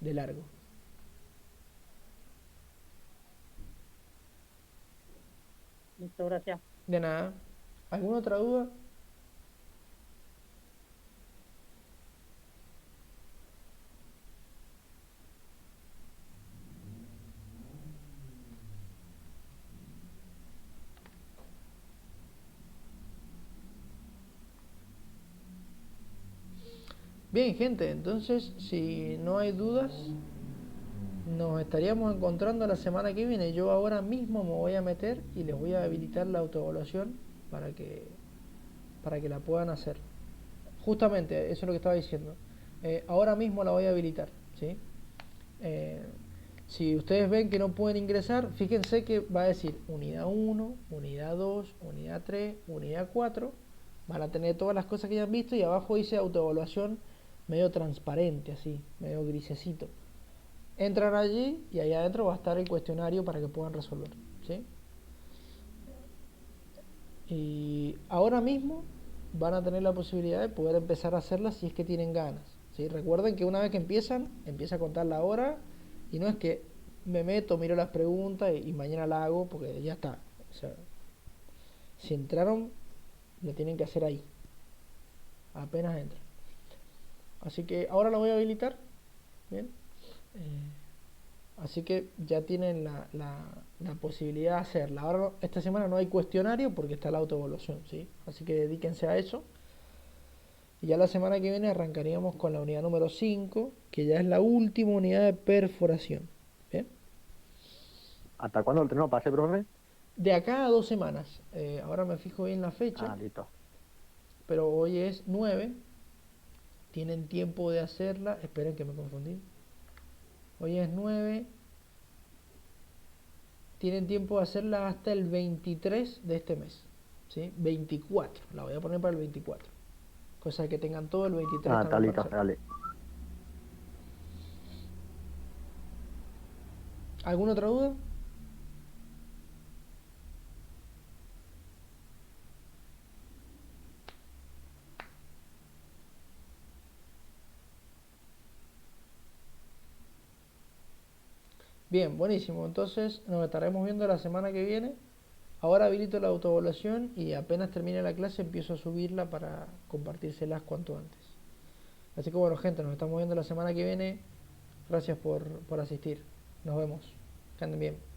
de largo. Listo, gracias. De nada. ¿Alguna otra duda? Bien, gente, entonces si no hay dudas, nos estaríamos encontrando la semana que viene. Yo ahora mismo me voy a meter y les voy a habilitar la autoevaluación para que la puedan hacer. Justamente, eso es lo que estaba diciendo. Ahora mismo la voy a habilitar, ¿sí? Eh, si ustedes ven que no pueden ingresar, fíjense que va a decir unidad 1, unidad 2, unidad 3, unidad 4. Van a tener todas las cosas que ya han visto y abajo dice autoevaluación medio transparente, así, medio grisecito. Entran allí y ahí adentro va a estar el cuestionario para que puedan resolver, ¿sí? Y ahora mismo van a tener la posibilidad de poder empezar a hacerla si es que tienen ganas, ¿sí? Recuerden que una vez que empiezan, empieza a contar la hora y no es que me meto, miro las preguntas y mañana la hago porque ya está. O sea, si entraron, lo tienen que hacer ahí, apenas entran. Así que ahora lo voy a habilitar, ¿bien? Así que ya tienen la posibilidad de hacerla. Ahora esta semana no hay cuestionario porque está la autoevaluación, ¿sí? Así que dedíquense a eso. Y ya la semana que viene arrancaríamos con la unidad número 5, que ya es la última unidad de perforación. ¿Bien? ¿Hasta cuándo lo tenemos para hacer, profe? De acá a 2 semanas. Ahora me fijo bien la fecha, Ah, listo. pero hoy es 9. Tienen tiempo de hacerla. Esperen que me confundí. Hoy es 9. Tienen tiempo de hacerla hasta el 23 de este mes. ¿Sí? 24. La voy a poner para el 24. Cosa que tengan todo el 23 Ah, está también para listo, hacer. dale. ¿Alguna otra duda? Bien, buenísimo. Entonces nos estaremos viendo la semana que viene. Ahora habilito la autoevaluación y apenas termine la clase empiezo a subirla para compartírselas cuanto antes. Así que bueno, gente, nos estamos viendo la semana que viene. Gracias por asistir. Nos vemos. Que anden bien.